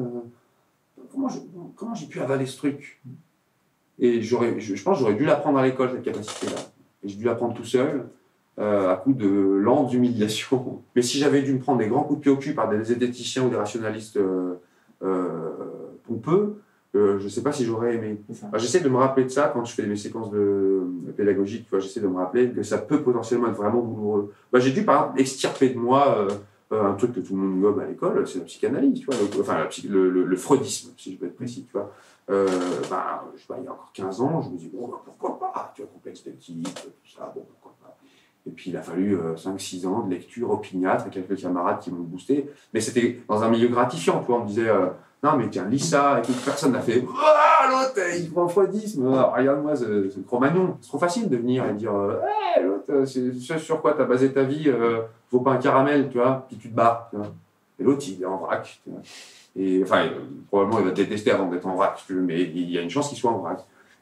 Comment j'ai pu avaler ce truc? Et je pense que j'aurais dû l'apprendre à l'école, cette capacité-là. Et j'ai dû l'apprendre tout seul, à coup de lentes humiliations. Mais si j'avais dû me prendre des grands coups de pied au cul par des zététiciens ou des rationalistes pompeux, je ne sais pas si j'aurais aimé. J'essaie de me rappeler de ça quand je fais mes séquences pédagogiques. J'essaie de me rappeler que ça peut potentiellement être vraiment douloureux. J'ai dû, par exemple, extirper de moi un truc que tout le monde gobe à l'école, c'est la psychanalyse. Tu vois, enfin, le freudisme, si je veux être précis. Tu vois. je sais pas, il y a encore 15 ans, je me dis, bon, pourquoi pas, tu vois, complexe de type, tout ça, bon, pourquoi pas. Et puis il a fallu 5-6 ans de lecture opiniâtre et quelques camarades qui m'ont boosté. Mais c'était dans un milieu gratifiant, tu vois, on me disait, non mais tiens, lis ça, et toute personne n'a fait, l'autre, il prend x10, regarde-moi ce Cro-Magnon. C'est trop facile de venir et dire, l'autre, c'est ce sur quoi tu as basé ta vie, vaut pas un caramel, tu vois, puis tu te barres, tu vois. Et l'autre, il est en vrac, tu vois. Et enfin, probablement, il va te détester avant d'être en vrac, si tu veux, mais il y a une chance qu'il soit en vrac.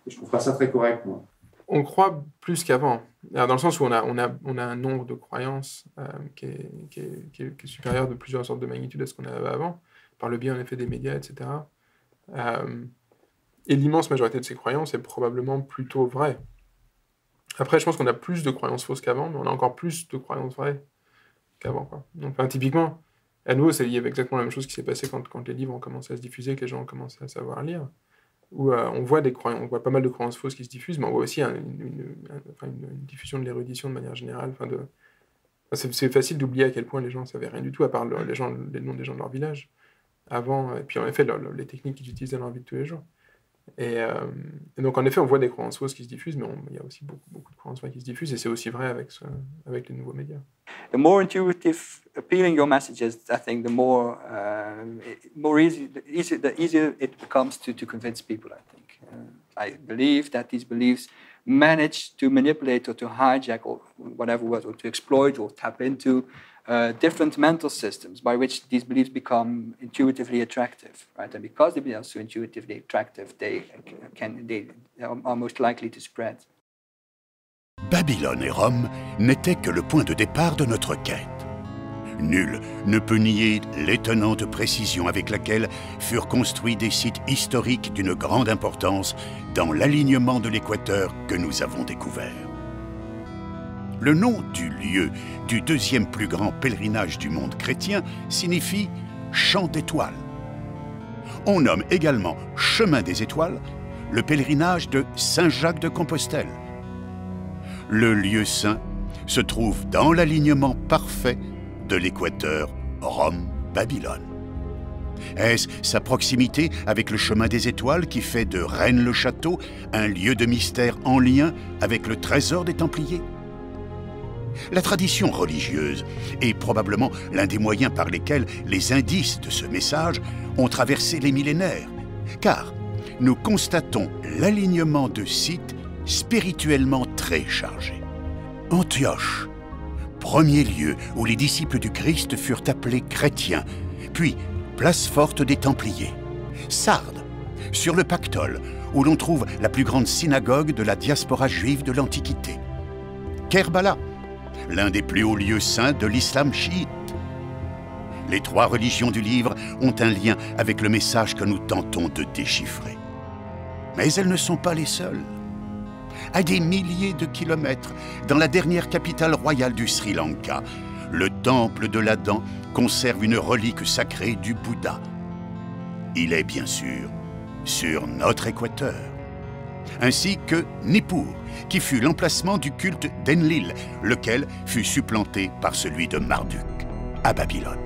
Et je trouve pas ça très correct, moi. On croit plus qu'avant. Alors, dans le sens où on a un nombre de croyances qui est supérieur de plusieurs sortes de magnitude à ce qu'on avait avant, par le biais, en effet, des médias, etc. Et l'immense majorité de ces croyances est probablement plutôt vraie. Après, je pense qu'on a plus de croyances fausses qu'avant, mais on a encore plus de croyances vraies qu'avant, quoi. Donc, typiquement, à nouveau, il y avait exactement la même chose qui s'est passée quand les livres ont commencé à se diffuser, que les gens ont commencé à savoir lire. Où on voit pas mal de croyances fausses qui se diffusent, mais on voit aussi une diffusion de l'érudition de manière générale. C'est facile d'oublier à quel point les gens ne savaient rien du tout, à part les noms des gens de leur village, avant, et puis en effet, les techniques qu'ils utilisaient dans leur vie de tous les jours. Et donc, en effet, on voit des croyances fausses qui se diffusent, mais il y a aussi beaucoup de croyances vraies qui se diffusent, et c'est aussi vrai avec les nouveaux médias. The more intuitive, appealing your messages, I think the easier it becomes to convince people, I think. I believe that these beliefs manage to manipulate or to hijack or whatever it was, or to exploit or tap into different mental systems by which these beliefs become intuitively attractive, right? And because they are so intuitively attractive, they are most likely to spread. Babylone et Rome n'étaient que le point de départ de notre quête. Nul ne peut nier l'étonnante précision avec laquelle furent construits des sites historiques d'une grande importance dans l'alignement de l'équateur que nous avons découvert. Le nom du lieu du deuxième plus grand pèlerinage du monde chrétien signifie « champ d'étoiles ». On nomme également « chemin des étoiles » le pèlerinage de Saint-Jacques de Compostelle. Le lieu saint se trouve dans l'alignement parfait de l'équateur Rome-Babylone. Est-ce sa proximité avec le chemin des étoiles qui fait de Rennes-le-Château un lieu de mystère en lien avec le trésor des Templiers? La tradition religieuse est probablement l'un des moyens par lesquels les indices de ce message ont traversé les millénaires, car nous constatons l'alignement de sites spirituellement très chargés. Antioche, premier lieu où les disciples du Christ furent appelés chrétiens, puis place forte des Templiers. Sardes, sur le Pactole, où l'on trouve la plus grande synagogue de la diaspora juive de l'Antiquité. Kerbala, l'un des plus hauts lieux saints de l'islam chiite. Les trois religions du livre ont un lien avec le message que nous tentons de déchiffrer. Mais elles ne sont pas les seules. À des milliers de kilomètres, dans la dernière capitale royale du Sri Lanka, le temple de l'Adam conserve une relique sacrée du Bouddha. Il est bien sûr sur notre équateur. Ainsi que Nippur, qui fut l'emplacement du culte d'Enlil, lequel fut supplanté par celui de Marduk, à Babylone.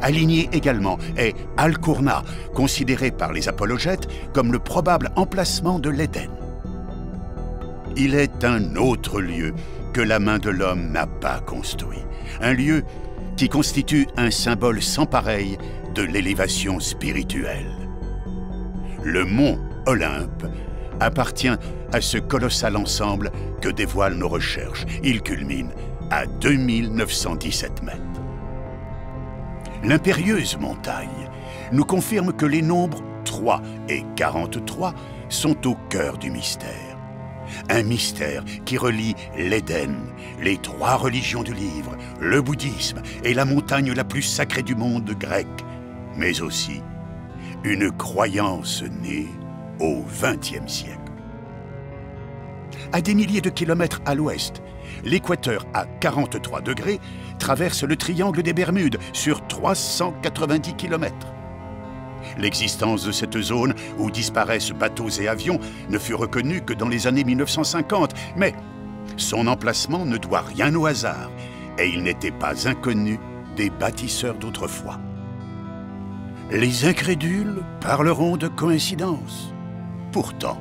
Aligné également est Al-Qurna, considéré par les apologètes comme le probable emplacement de l'Éden. Il est un autre lieu que la main de l'homme n'a pas construit. Un lieu qui constitue un symbole sans pareil de l'élévation spirituelle. Le mont Olympe appartient à ce colossal ensemble que dévoilent nos recherches. Il culmine à 2917 mètres. L'impérieuse montagne nous confirme que les nombres 3 et 43 sont au cœur du mystère. Un mystère qui relie l'Éden, les trois religions du livre, le bouddhisme et la montagne la plus sacrée du monde grec, mais aussi une croyance née au XXe siècle. À des milliers de kilomètres à l'ouest, l'équateur à 43 degrés traverse le triangle des Bermudes sur 390 kilomètres. L'existence de cette zone où disparaissent bateaux et avions ne fut reconnue que dans les années 1950, mais son emplacement ne doit rien au hasard et il n'était pas inconnu des bâtisseurs d'autrefois. Les incrédules parleront de coïncidence. Pourtant,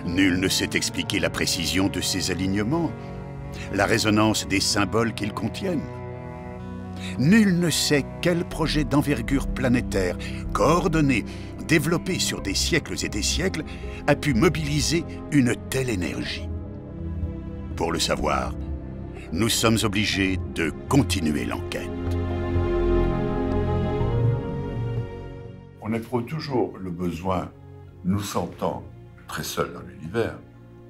nul ne sait expliquer la précision de ces alignements, la résonance des symboles qu'ils contiennent. Nul ne sait quel projet d'envergure planétaire, coordonné, développé sur des siècles et des siècles, a pu mobiliser une telle énergie. Pour le savoir, nous sommes obligés de continuer l'enquête. On éprouve toujours le besoin, nous sentant très seuls dans l'univers,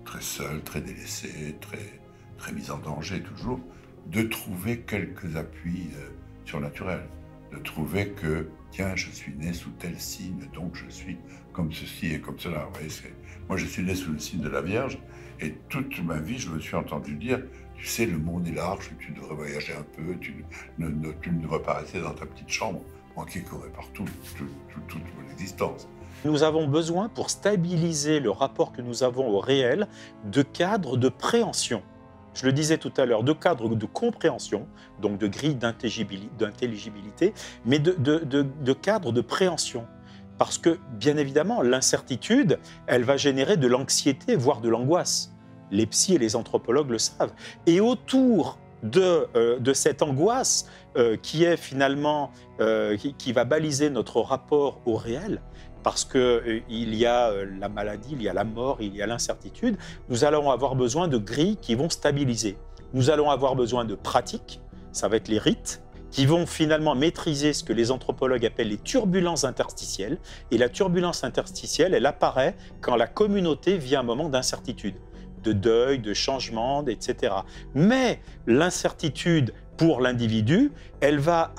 très seuls, très délaissés, très mis en danger toujours, de trouver quelques appuis surnaturels, de trouver que, tiens, je suis né sous tel signe, donc je suis comme ceci et comme cela. Vous voyez, moi, je suis né sous le signe de la Vierge, et toute ma vie, je me suis entendu dire, tu sais, le monde est large, tu devrais voyager un peu, tu ne devrais pas rester dans ta petite chambre, moi qui courais partout, toute mon existence. Nous avons besoin, pour stabiliser le rapport que nous avons au réel, de cadres de préhension. Je le disais tout à l'heure, de cadres de compréhension, donc de grilles d'intelligibilité, mais de cadres de préhension. Parce que, bien évidemment, l'incertitude, elle va générer de l'anxiété, voire de l'angoisse. Les psys et les anthropologues le savent. Et autour de cette angoisse qui est finalement, qui va baliser notre rapport au réel, parce qu'il y a la maladie, il y a la mort, il y a l'incertitude, nous allons avoir besoin de grilles qui vont stabiliser. Nous allons avoir besoin de pratiques, ça va être les rites, qui vont finalement maîtriser ce que les anthropologues appellent les turbulences interstitielles. Et la turbulence interstitielle, elle apparaît quand la communauté vit un moment d'incertitude, de deuil, de changement, etc. Mais l'incertitude pour l'individu, elle va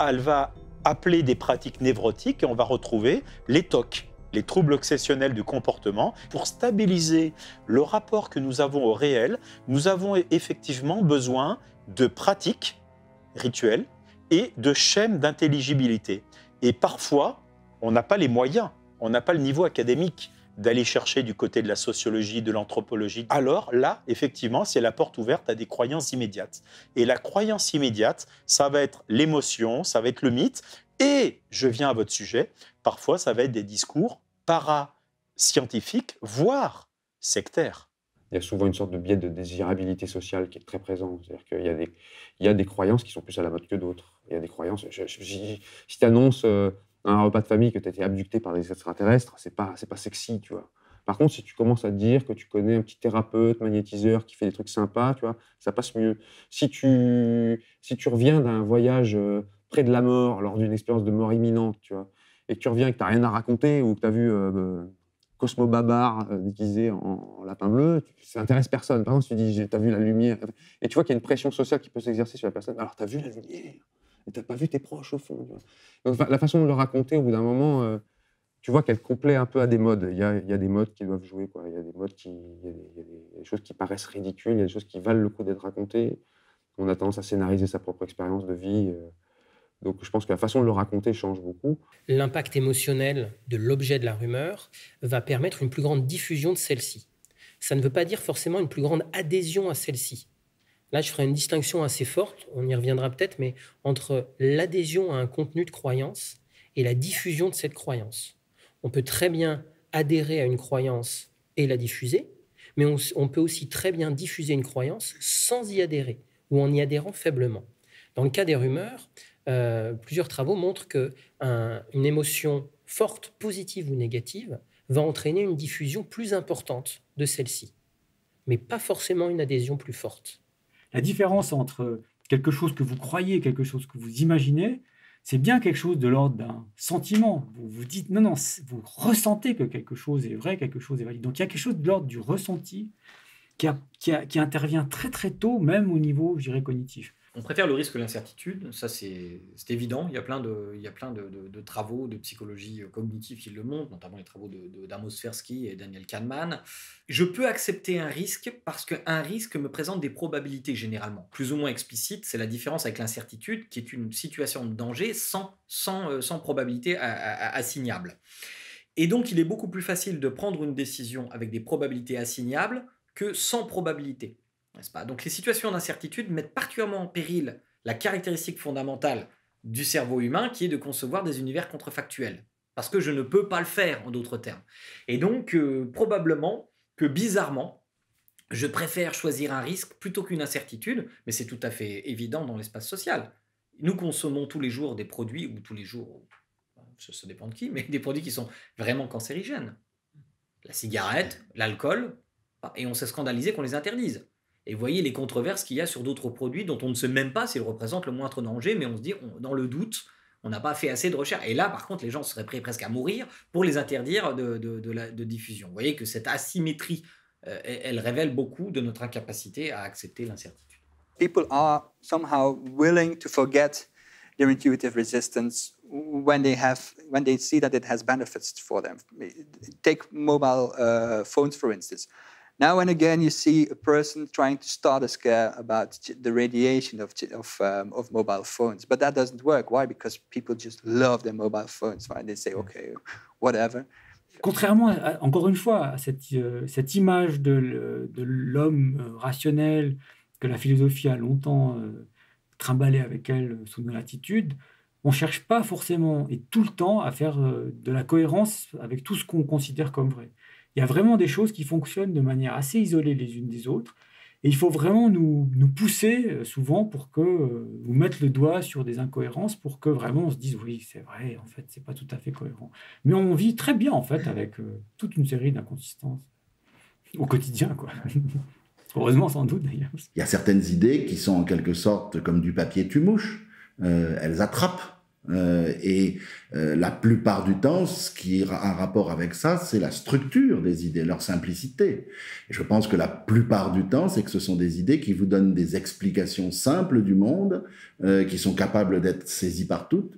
appeler des pratiques névrotiques et on va retrouver les TOC, les troubles obsessionnels du comportement. Pour stabiliser le rapport que nous avons au réel, nous avons effectivement besoin de pratiques rituelles et de schèmes d'intelligibilité. Et parfois, on n'a pas les moyens, on n'a pas le niveau académique d'aller chercher du côté de la sociologie, de l'anthropologie. Alors là, effectivement, c'est la porte ouverte à des croyances immédiates. Et la croyance immédiate, ça va être l'émotion, ça va être le mythe. Et, je viens à votre sujet, parfois ça va être des discours parascientifiques, voire sectaires. Il y a souvent une sorte de biais de désirabilité sociale qui est très présent. C'est-à-dire qu'il y a des croyances qui sont plus à la mode que d'autres. Il y a des croyances... Si tu annonces un repas de famille que tu as été abducté par des extraterrestres, c'est pas sexy, tu vois. Par contre, si tu commences à te dire que tu connais un petit thérapeute, magnétiseur qui fait des trucs sympas, tu vois, ça passe mieux. Si tu reviens d'un voyage près de la mort, lors d'une expérience de mort imminente, tu vois, et que tu reviens et que tu n'as rien à raconter, ou que tu as vu Cosmo Babar déguisé en lapin bleu, ça n'intéresse personne. Par contre, tu dis, tu as vu la lumière, et tu vois qu'il y a une pression sociale qui peut s'exercer sur la personne, alors tu as vu la lumière, et tu n'as pas vu tes proches au fond. Tu vois. Donc, la façon de le raconter, au bout d'un moment, tu vois qu'elle complaît un peu à des modes. Il y a des modes qui doivent jouer, quoi. Il y a des modes il y a des choses qui paraissent ridicules, il y a des choses qui valent le coup d'être racontées. On a tendance à scénariser sa propre expérience de vie. Donc je pense que la façon de le raconter change beaucoup. L'impact émotionnel de l'objet de la rumeur va permettre une plus grande diffusion de celle-ci. Ça ne veut pas dire forcément une plus grande adhésion à celle-ci. Là, je ferai une distinction assez forte, on y reviendra peut-être, mais entre l'adhésion à un contenu de croyance et la diffusion de cette croyance. On peut très bien adhérer à une croyance et la diffuser, mais on peut aussi très bien diffuser une croyance sans y adhérer, ou en y adhérant faiblement. Dans le cas des rumeurs, plusieurs travaux montrent qu'une émotion forte, positive ou négative, va entraîner une diffusion plus importante de celle-ci, mais pas forcément une adhésion plus forte. La différence entre quelque chose que vous croyez et quelque chose que vous imaginez, c'est bien quelque chose de l'ordre d'un sentiment. Vous vous dites, non, vous ressentez que quelque chose est vrai, quelque chose est valide. Donc il y a quelque chose de l'ordre du ressenti qui intervient très très tôt, même au niveau, je dirais, cognitif. On préfère le risque que l'incertitude, ça c'est évident. Il y a plein de travaux de psychologie cognitive qui le montrent, notamment les travaux d'Amos Tversky et Daniel Kahneman. Je peux accepter un risque parce qu'un risque me présente des probabilités généralement. Plus ou moins explicites, c'est la différence avec l'incertitude qui est une situation de danger sans probabilité assignable. Et donc il est beaucoup plus facile de prendre une décision avec des probabilités assignables que sans probabilité. N'est-ce pas ? Donc les situations d'incertitude mettent particulièrement en péril la caractéristique fondamentale du cerveau humain qui est de concevoir des univers contrefactuels. parce que je ne peux pas le faire, en d'autres termes. Et donc, probablement que bizarrement, je préfère choisir un risque plutôt qu'une incertitude, mais c'est tout à fait évident dans l'espace social. Nous consommons tous les jours des produits, ou tous les jours, ça dépend de qui, mais des produits qui sont vraiment cancérigènes. La cigarette, l'alcool, et on s'est scandalisé qu'on les interdise. Et voyez les controverses qu'il y a sur d'autres produits dont on ne sait même pas s'ils représentent le moindre danger, mais on se dit, dans le doute, on n'a pas fait assez de recherche. Et là, par contre, les gens seraient prêts presque à mourir pour les interdire de diffusion. Vous voyez que cette asymétrie, elle révèle beaucoup de notre incapacité à accepter l'incertitude. People are somehow willing to forget their intuitive resistance when they see that it has benefits for them. Take mobile phones, for instance. Now and again, you see a person trying to start a scare about the radiation of mobile phones, but that doesn't work. Why? Because people just love their mobile phones. Right? They say, okay, whatever. Contrairement, encore une fois, à cette image de l'homme rationnel que la philosophie a longtemps trimballé avec elle sous nos latitudes, on ne cherche pas forcément et tout le temps à faire de la cohérence avec tout ce qu'on considère comme vrai. Il y a vraiment des choses qui fonctionnent de manière assez isolée les unes des autres. Et il faut vraiment nous pousser souvent pour que nous mettre le doigt sur des incohérences pour que vraiment on se dise oui, c'est vrai, en fait, c'est pas tout à fait cohérent. Mais on vit très bien, en fait, avec toute une série d'inconsistances au quotidien, quoi. Heureusement, sans doute, d'ailleurs. Il y a certaines idées qui sont en quelque sorte comme du papier tue-mouche. Elles attrapent. La plupart du temps, ce qui a un rapport avec ça, c'est la structure des idées, leur simplicité. Et je pense que la plupart du temps, c'est que ce sont des idées qui vous donnent des explications simples du monde, qui sont capables d'être saisies par tous.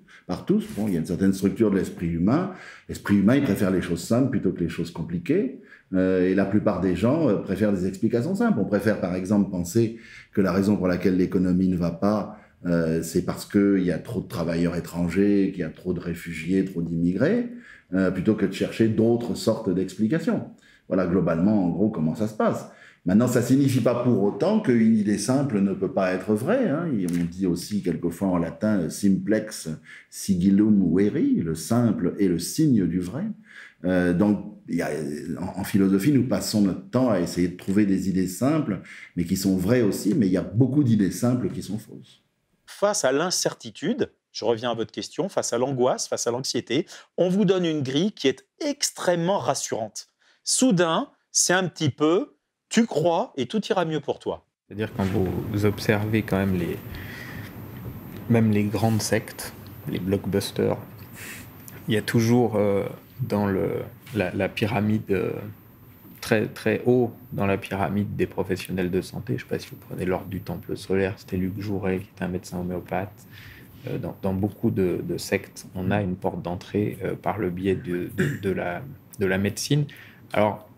Bon, il y a une certaine structure de l'esprit humain. L'esprit humain, il préfère les choses simples plutôt que les choses compliquées. Et la plupart des gens préfèrent des explications simples. On préfère, par exemple, penser que la raison pour laquelle l'économie ne va pas, c'est parce qu'il y a trop de travailleurs étrangers, qu'il y a trop de réfugiés, trop d'immigrés, plutôt que de chercher d'autres sortes d'explications. Voilà globalement, en gros, comment ça se passe. Maintenant, ça ne signifie pas pour autant qu'une idée simple ne peut pas être vraie. Hein. On dit aussi quelquefois en latin « simplex sigillum veri », le simple est le signe du vrai. Donc, en philosophie, nous passons notre temps à essayer de trouver des idées simples, mais qui sont vraies aussi, mais il y a beaucoup d'idées simples qui sont fausses. Face à l'incertitude, je reviens à votre question, face à l'angoisse, face à l'anxiété, on vous donne une grille qui est extrêmement rassurante. Soudain, c'est un petit peu, tu crois et tout ira mieux pour toi. C'est-à-dire quand vous observez quand même les grandes sectes, les blockbusters, il y a toujours dans la pyramide, très, très haut dans la pyramide des professionnels de santé, je ne sais pas si vous prenez l'ordre du Temple solaire, c'était Luc Jouret qui est un médecin homéopathe. Dans beaucoup de sectes, on a une porte d'entrée par le biais de la médecine. Alors,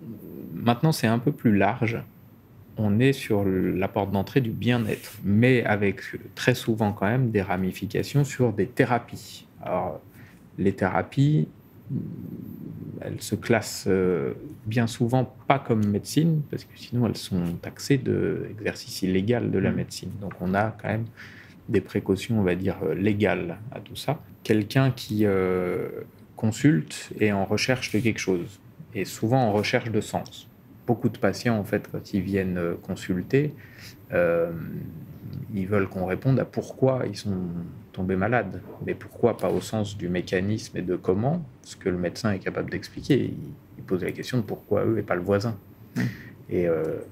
maintenant, c'est un peu plus large. On est sur la porte d'entrée du bien-être, mais avec très souvent quand même des ramifications sur des thérapies. Alors, les thérapies, elles se classent bien souvent pas comme médecine, parce que sinon elles sont taxées d'exercice illégal de la médecine. Donc on a quand même des précautions, on va dire, légales à tout ça. Quelqu'un qui consulte est en recherche de quelque chose, et souvent en recherche de sens. Beaucoup de patients, en fait, quand ils viennent consulter, ils veulent qu'on réponde à pourquoi ils sont tombés malades. Mais pourquoi pas au sens du mécanisme et de comment, ce que le médecin est capable d'expliquer. Il pose la question de pourquoi eux et pas le voisin. Et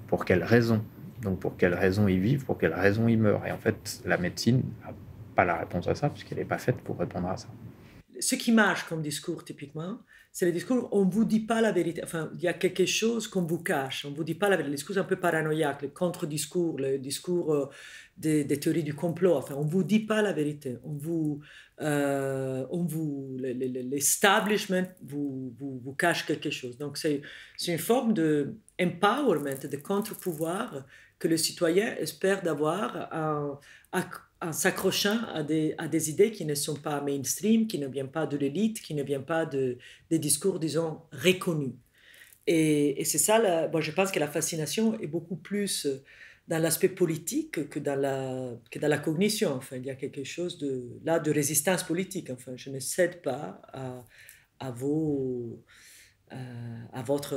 pour quelles raisons. Donc pour quelles raisons ils vivent, pour quelles raisons ils meurent. Et en fait, la médecine n'a pas la réponse à ça, puisqu'elle n'est pas faite pour répondre à ça. Ce qui marche comme discours, typiquement, c'est le discours on ne vous dit pas la vérité. Enfin, il y a quelque chose qu'on vous cache. On ne vous dit pas la vérité. Le discours un peu paranoïaque, le contre-discours, le discours des théories du complot. Enfin, on ne vous dit pas la vérité. L'establishment vous cache quelque chose. Donc, c'est une forme de empowerment, de contre-pouvoir que le citoyen espère d'avoir en s'accrochant à des idées qui ne sont pas mainstream, qui ne viennent pas de l'élite, qui ne viennent pas des discours, disons, reconnus. Et c'est ça, je pense que la fascination est beaucoup plus dans l'aspect politique que dans la cognition. Enfin, il y a quelque chose de résistance politique. Enfin, je ne cède pas à votre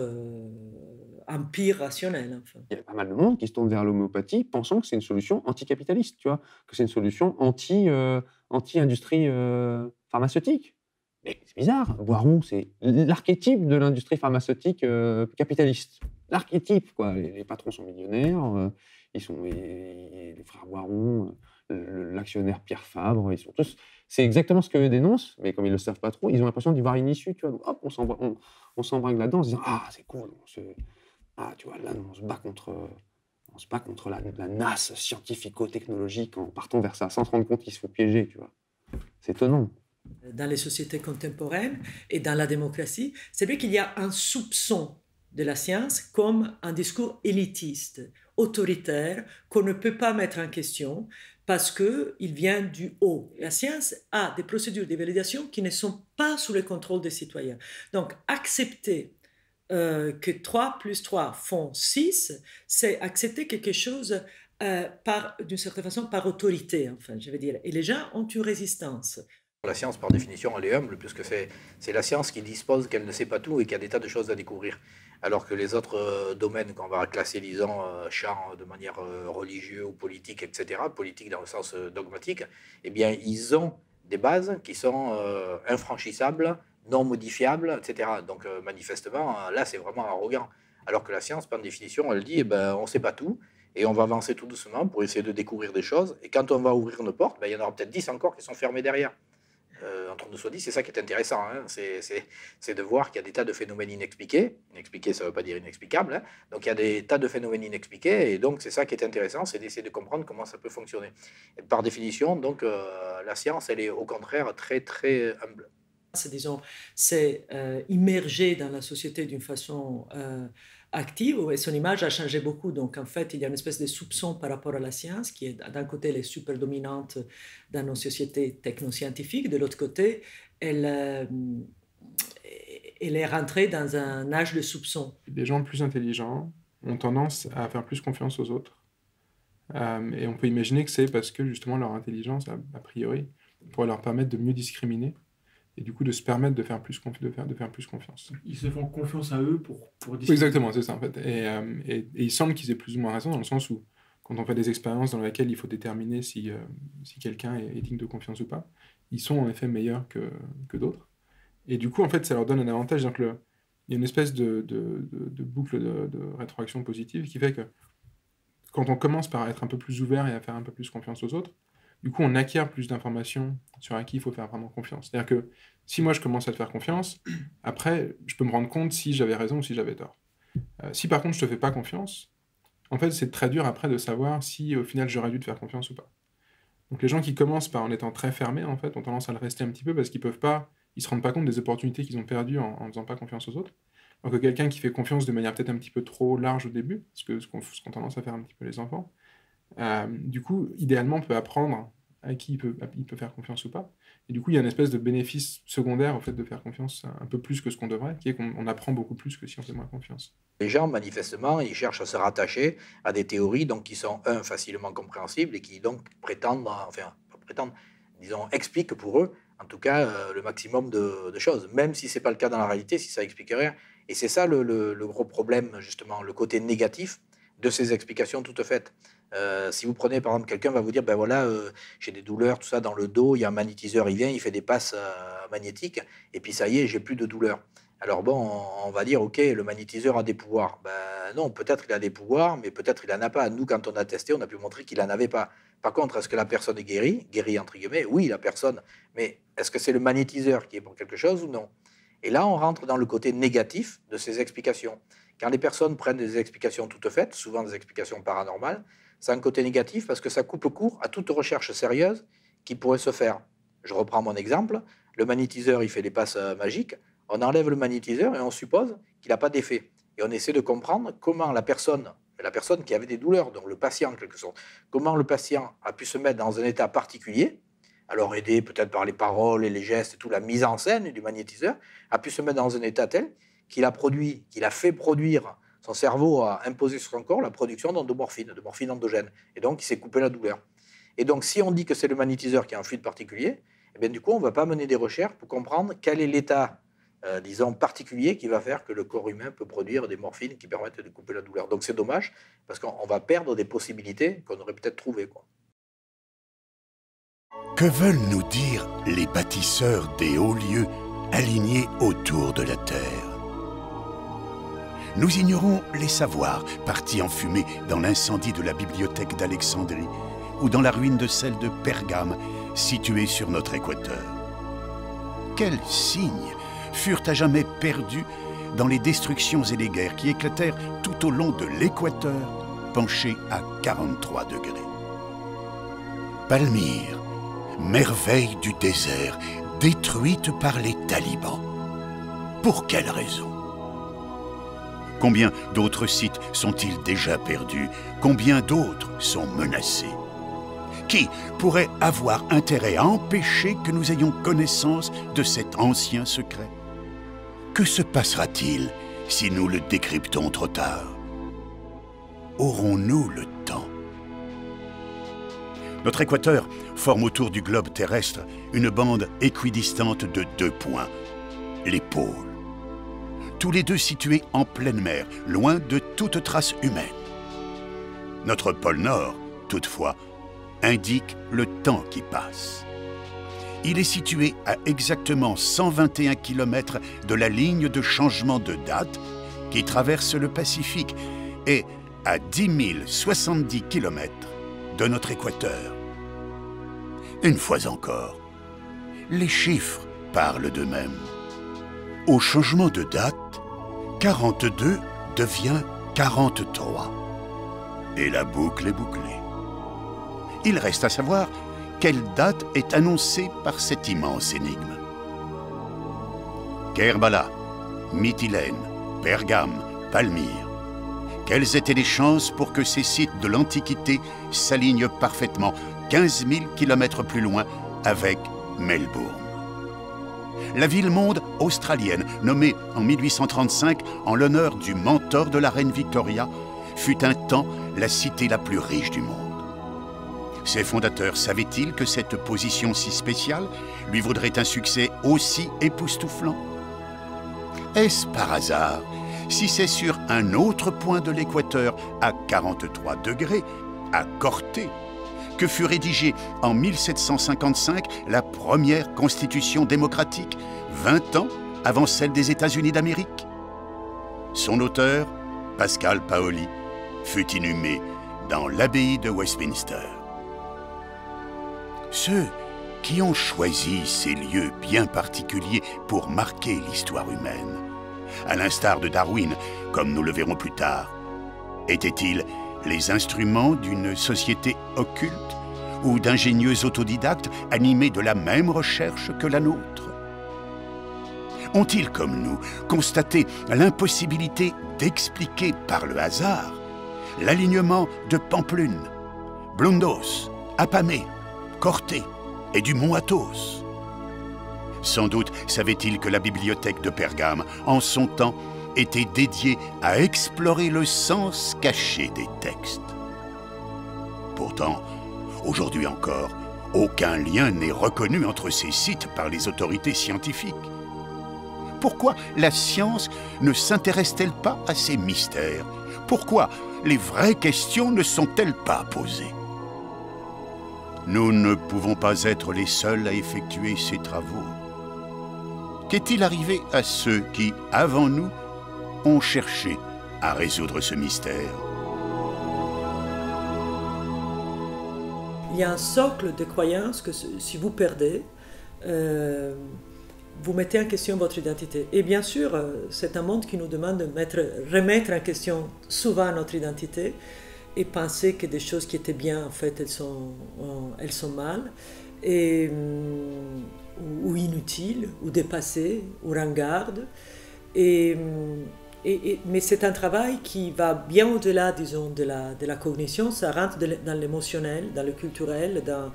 empire rationnel. Enfin. Il y a pas mal de monde qui se tourne vers l'homéopathie pensant que c'est une solution anticapitaliste, tu vois, que c'est une solution anti-industrie pharmaceutique. Mais c'est bizarre, Boiron, c'est l'archétype de l'industrie pharmaceutique capitaliste. L'archétype, quoi. Les patrons sont millionnaires, les frères Boiron, l'actionnaire Pierre Fabre, ils sont tous... C'est exactement ce qu'eux dénoncent, mais comme ils ne le savent pas trop, ils ont l'impression d'y voir une issue, tu vois. Donc, hop, on s'embringue là-dedans en se disant « Ah, c'est cool, tu vois, là, on se bat contre la nasse scientifico-technologique en partant vers ça, sans se rendre compte qu'il se faut piéger, tu vois. C'est étonnant. » Dans les sociétés contemporaines et dans la démocratie, c'est vrai qu'il y a un soupçon de la science comme un discours élitiste, autoritaire, qu'on ne peut pas mettre en question parce qu'il vient du haut. La science a des procédures de validation qui ne sont pas sous le contrôle des citoyens. Donc, accepter que 3 plus 3 font 6, c'est accepter quelque chose d'une certaine façon par autorité, enfin, je veux dire. Et les gens ont une résistance. La science, par définition, elle est humble, puisque c'est la science qui dispose qu'elle ne sait pas tout et qu'il y a des tas de choses à découvrir. Alors que les autres domaines qu'on va classer, disons, champs de manière religieuse ou politique, etc., politique dans le sens dogmatique, eh bien, ils ont des bases qui sont infranchissables, non modifiables, etc. Donc, manifestement, là, c'est vraiment arrogant. Alors que la science, par définition, elle dit, eh ben, on ne sait pas tout, et on va avancer tout doucement pour essayer de découvrir des choses. Et quand on va ouvrir nos portes, ben, il y en aura peut-être 10 encore qui sont fermées derrière. Entre nous soit dit, c'est ça qui est intéressant, hein. C'est de voir qu'il y a des tas de phénomènes inexpliqués. Inexpliqués, ça ne veut pas dire inexplicable, hein. Donc il y a des tas de phénomènes inexpliqués, et donc c'est ça qui est intéressant, c'est d'essayer de comprendre comment ça peut fonctionner. Et par définition, donc la science, elle est au contraire très très humble. C'est immergé dans la société d'une façon active, et son image a changé beaucoup. Donc, en fait, il y a une espèce de soupçon par rapport à la science, qui est d'un côté, elle est super dominante dans nos sociétés technoscientifiques, de l'autre côté, elle est rentrée dans un âge de soupçon. Les gens plus intelligents ont tendance à faire plus confiance aux autres. Et on peut imaginer que c'est parce que, justement, leur intelligence, a priori, pourrait leur permettre de mieux discriminer, et du coup de se permettre de faire plus confiance. Ils se font confiance à eux pour discuter. Exactement, c'est ça en fait. Et il semble qu'ils aient plus ou moins raison, dans le sens où, quand on fait des expériences dans lesquelles il faut déterminer si quelqu'un est digne de confiance ou pas, ils sont en effet meilleurs que d'autres. Et du coup, en fait, ça leur donne un avantage. Donc, il y a une espèce de boucle de rétroaction positive qui fait que, quand on commence par être un peu plus ouvert et à faire un peu plus confiance aux autres, du coup, on acquiert plus d'informations sur à qui il faut faire vraiment confiance. C'est-à-dire que si moi, je commence à te faire confiance, après, je peux me rendre compte si j'avais raison ou si j'avais tort. Si par contre, je ne te fais pas confiance, en fait, c'est très dur après de savoir si, au final, j'aurais dû te faire confiance ou pas. Donc, les gens qui commencent par en étant très fermés, en fait, ont tendance à le rester un petit peu parce qu'ils ne se rendent pas compte des opportunités qu'ils ont perdues en ne faisant pas confiance aux autres. Alors que quelqu'un qui fait confiance de manière peut-être un petit peu trop large au début, ce qu'ont tendance à faire un petit peu les enfants, du coup, idéalement, on peut apprendre à qui il peut faire confiance ou pas. Et du coup, il y a une espèce de bénéfice secondaire au fait de faire confiance un peu plus que ce qu'on devrait, qui est qu'on apprend beaucoup plus que si on fait moins confiance. Les gens, manifestement, ils cherchent à se rattacher à des théories donc, qui sont, facilement compréhensibles et qui donc expliquent pour eux, en tout cas, le maximum de choses, même si ce n'est pas le cas dans la réalité, si ça explique rien. Et c'est ça le gros problème, justement, le côté négatif de ces explications toutes faites. Si vous prenez par exemple, quelqu'un va vous dire ben voilà, j'ai des douleurs, tout ça dans le dos, il y a un magnétiseur, il vient, il fait des passes magnétiques, et puis ça y est, j'ai plus de douleur. Alors bon, on va dire ok, le magnétiseur a des pouvoirs. Ben non, peut-être qu'il a des pouvoirs, mais peut-être il en a pas. Nous, quand on a testé, on a pu montrer qu'il en avait pas. Par contre, est-ce que la personne est guérie entre guillemets? Oui, la personne. Mais est-ce que c'est le magnétiseur qui est pour quelque chose ou non? Et là, on rentre dans le côté négatif de ces explications. Quand les personnes prennent des explications toutes faites, souvent des explications paranormales, c'est un côté négatif parce que ça coupe court à toute recherche sérieuse qui pourrait se faire. Je reprends mon exemple. Le magnétiseur, il fait des passes magiques. On enlève le magnétiseur et on suppose qu'il n'a pas d'effet. Et on essaie de comprendre comment la personne qui avait des douleurs, donc le patient en quelque sorte, comment le patient a pu se mettre dans un état particulier, alors aidé peut-être par les paroles et les gestes et tout, la mise en scène du magnétiseur, a pu se mettre dans un état tel qu'il a fait produire, son cerveau a imposé sur son corps la production de morphine endogène. Et donc, il s'est coupé la douleur. Et donc, si on dit que c'est le magnétiseur qui a un fluide particulier, eh bien, du coup, on ne va pas mener des recherches pour comprendre quel est l'état disons, particulier qui va faire que le corps humain peut produire des morphines qui permettent de couper la douleur. Donc c'est dommage, parce qu'on va perdre des possibilités qu'on aurait peut-être trouvées, quoi. Que veulent nous dire les bâtisseurs des hauts lieux alignés autour de la Terre? Nous ignorons les savoirs partis en fumée dans l'incendie de la bibliothèque d'Alexandrie ou dans la ruine de celle de Pergame, située sur notre équateur. Quels signes furent à jamais perdus dans les destructions et les guerres qui éclatèrent tout au long de l'équateur, penché à 43 degrés. Palmyre, merveille du désert, détruite par les talibans. Pour quelle raison? Combien d'autres sites sont-ils déjà perdus? Combien d'autres sont menacés? Qui pourrait avoir intérêt à empêcher que nous ayons connaissance de cet ancien secret? Que se passera-t-il si nous le décryptons trop tard? Aurons-nous le temps? Notre équateur forme autour du globe terrestre une bande équidistante de 2 points, les pôles. Tous les deux situés en pleine mer, loin de toute trace humaine. Notre pôle Nord, toutefois, indique le temps qui passe. Il est situé à exactement 121 km de la ligne de changement de date qui traverse le Pacifique et à 10 070 km de notre équateur. Une fois encore, les chiffres parlent d'eux-mêmes. Au changement de date, 42 devient 43. Et la boucle est bouclée. Il reste à savoir quelle date est annoncée par cette immense énigme. Kerbala, Mytilène, Pergame, Palmyre. Quelles étaient les chances pour que ces sites de l'Antiquité s'alignent parfaitement 15 000 km plus loin avec Melbourne? La ville-monde australienne, nommée en 1835 en l'honneur du mentor de la reine Victoria, fut un temps la cité la plus riche du monde. Ses fondateurs savaient-ils que cette position si spéciale lui vaudrait un succès aussi époustouflant? Est-ce par hasard si c'est sur un autre point de l'équateur, à 43 degrés, à Corté, que fut rédigée en 1755 la première constitution démocratique, 20 ans avant celle des États-Unis d'Amérique? Son auteur, Pascal Paoli, fut inhumé dans l'abbaye de Westminster. Ceux qui ont choisi ces lieux bien particuliers pour marquer l'histoire humaine, à l'instar de Darwin, comme nous le verrons plus tard, étaient-ils les instruments d'une société occulte ou d'ingénieux autodidactes animés de la même recherche que la nôtre? Ont-ils, comme nous, constaté l'impossibilité d'expliquer par le hasard l'alignement de Pampelune, Blundos, Apamée, Corté et du mont Athos? Sans doute savait-il que la bibliothèque de Pergame, en son temps, était dédiée à explorer le sens caché des textes. Pourtant, aujourd'hui encore, aucun lien n'est reconnu entre ces sites par les autorités scientifiques. Pourquoi la science ne s'intéresse-t-elle pas à ces mystères? Pourquoi les vraies questions ne sont-elles pas posées? Nous ne pouvons pas être les seuls à effectuer ces travaux. Qu'est-il arrivé à ceux qui, avant nous, ont cherché à résoudre ce mystère? Il y a un socle de croyances que si vous perdez, vous mettez en question votre identité. Et bien sûr, c'est un monde qui nous demande de remettre en question souvent notre identité et penser que des choses qui étaient bien, en fait, elles sont mal, ou inutiles, ou dépassées, ou ringardes. Mais c'est un travail qui va bien au-delà, disons, de la cognition. Ça rentre dans l'émotionnel, dans le culturel, dans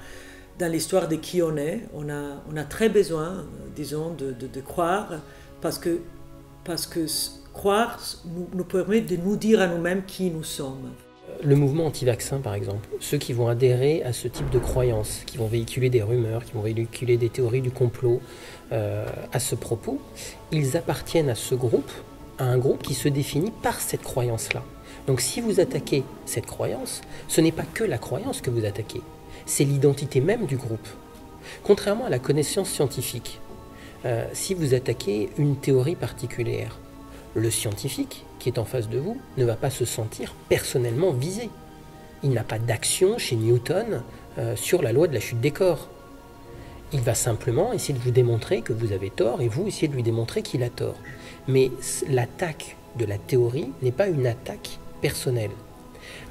l'histoire de qui on est. On a très besoin, disons, de croire, parce que croire nous permet de nous dire à nous-mêmes qui nous sommes. le mouvement anti-vaccin, par exemple, ceux qui vont adhérer à ce type de croyances, qui vont véhiculer des rumeurs, qui vont véhiculer des théories du complot à ce propos, ils appartiennent à ce groupe, à un groupe qui se définit par cette croyance-là. Donc si vous attaquez cette croyance, ce n'est pas que la croyance que vous attaquez, c'est l'identité même du groupe. Contrairement à la connaissance scientifique, si vous attaquez une théorie particulière, le scientifique qui est en face de vous ne va pas se sentir personnellement visé. Il n'a pas d'action chez Newton sur la loi de la chute des corps. Il va simplement essayer de vous démontrer que vous avez tort et vous essayez de lui démontrer qu'il a tort. Mais l'attaque de la théorie n'est pas une attaque personnelle.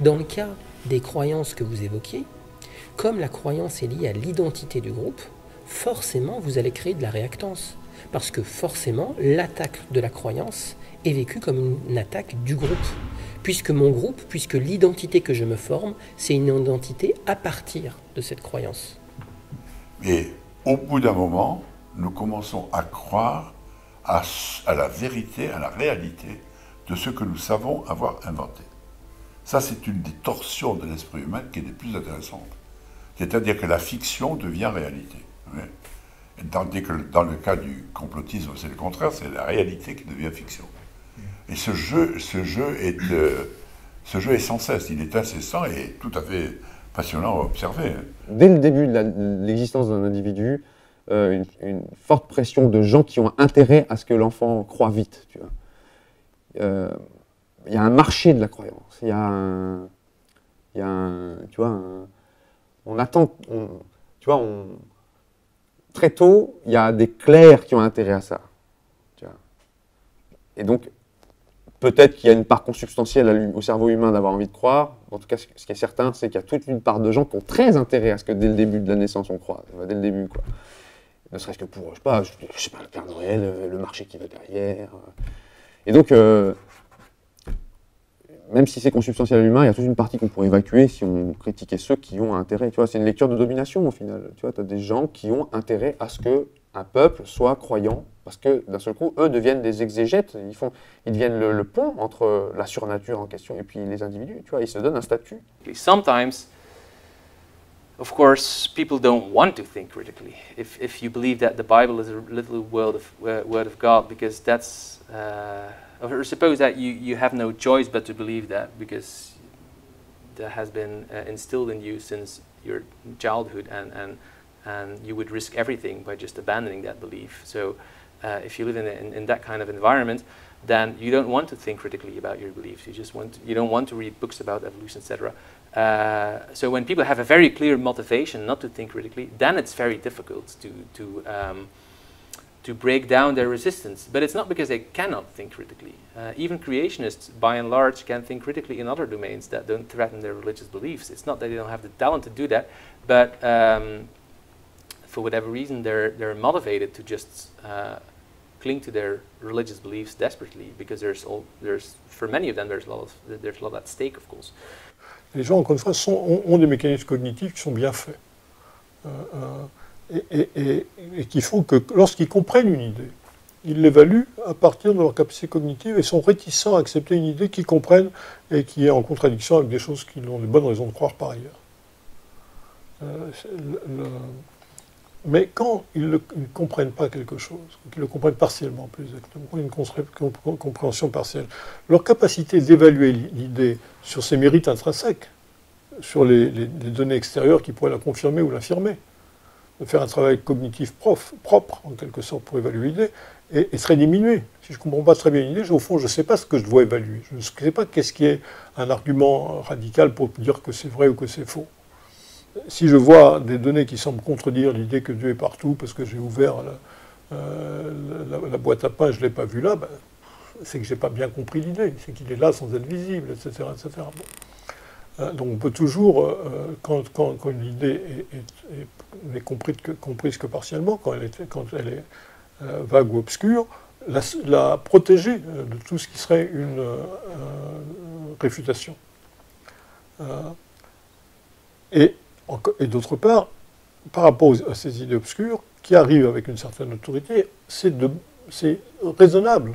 Dans le cas des croyances que vous évoquiez, comme la croyance est liée à l'identité du groupe, forcément vous allez créer de la réactance. Parce que forcément, l'attaque de la croyance est vécue comme une attaque du groupe. Puisque mon groupe, puisque l'identité que je me forme, c'est une identité à partir de cette croyance. Et au bout d'un moment, nous commençons à croire à la vérité, à la réalité de ce que nous savons avoir inventé. Ça, c'est une des torsions de l'esprit humain qui est des plus intéressantes. C'est-à-dire que la fiction devient réalité. Tandis que dans le cas du complotisme, c'est le contraire, c'est la réalité qui devient fiction. Et ce jeu est sans cesse, il est incessant et tout à fait passionnant à observer. Dès le début de l'existence d'un individu, une forte pression de gens qui ont intérêt à ce que l'enfant croie vite. Tu vois. Il y a un marché de la croyance. Il y a un tu vois, on attend, tu vois, très tôt, il y a des clercs qui ont intérêt à ça. Tu vois. Et donc, peut-être qu'il y a une part consubstantielle au cerveau humain d'avoir envie de croire. En tout cas, ce qui est certain, c'est qu'il y a toute une part de gens qui ont très intérêt à ce que dès le début de la naissance, on croit. Dès le début, quoi. Ne serait-ce que pour, je sais pas, le Père Noël, le marché qui va derrière. Et donc, même si c'est consubstantiel à l'humain, il y a toute une partie qu'on pourrait évacuer si on critiquait ceux qui ont intérêt. Tu vois, c'est une lecture de domination au final. Tu vois, tu as des gens qui ont intérêt à ce qu'un peuple soit croyant, parce que d'un seul coup, eux deviennent des exégètes, ils deviennent le pont entre la surnature en question et puis les individus. Tu vois, ils se donnent un statut. Sometimes, of course, people don't want to think critically. If you believe that the Bible is a little word of God, because that's or suppose that you have no choice but to believe that, because that has been instilled in you since your childhood, and you would risk everything by just abandoning that belief. So if you live in that kind of environment, then you don't want to think critically about your beliefs. You don't want to read books about evolution, etc. So when people have a very clear motivation not to think critically, then it's very difficult to break down their resistance. But it's not because they cannot think critically. Even creationists, by and large, can think critically in other domains that don't threaten their religious beliefs. It's not that they don't have the talent to do that, but for whatever reason, they're motivated to just cling to their religious beliefs desperately, because for many of them, there's a lot at stake, of course. Les gens, encore une fois, ont des mécanismes cognitifs qui sont bien faits. Et qui font que lorsqu'ils comprennent une idée, ils l'évaluent à partir de leur capacité cognitive et sont réticents à accepter une idée qu'ils comprennent et qui est en contradiction avec des choses qu'ils ont de bonnes raisons de croire par ailleurs. Mais quand ils ne comprennent pas quelque chose, qu'ils le comprennent partiellement plus exactement, une compréhension partielle, leur capacité d'évaluer l'idée sur ses mérites intrinsèques, sur les données extérieures qui pourraient la confirmer ou l'infirmer, de faire un travail cognitif propre, en quelque sorte, pour évaluer l'idée, est très diminué. Si je ne comprends pas très bien une idée, au fond, je ne sais pas ce que je dois évaluer. Je ne sais pas qu'est-ce qui est un argument radical pour dire que c'est vrai ou que c'est faux. Si je vois des données qui semblent contredire l'idée que Dieu est partout, parce que j'ai ouvert la boîte à pain et je ne l'ai pas vu là, ben, c'est que je n'ai pas bien compris l'idée, c'est qu'il est là sans être visible, etc. etc. Bon. Donc on peut toujours, quand une idée n'est comprise que partiellement, quand elle est vague ou obscure, la protéger de tout ce qui serait une réfutation. Et d'autre part, par rapport à ces idées obscures, qui arrivent avec une certaine autorité, c'est raisonnable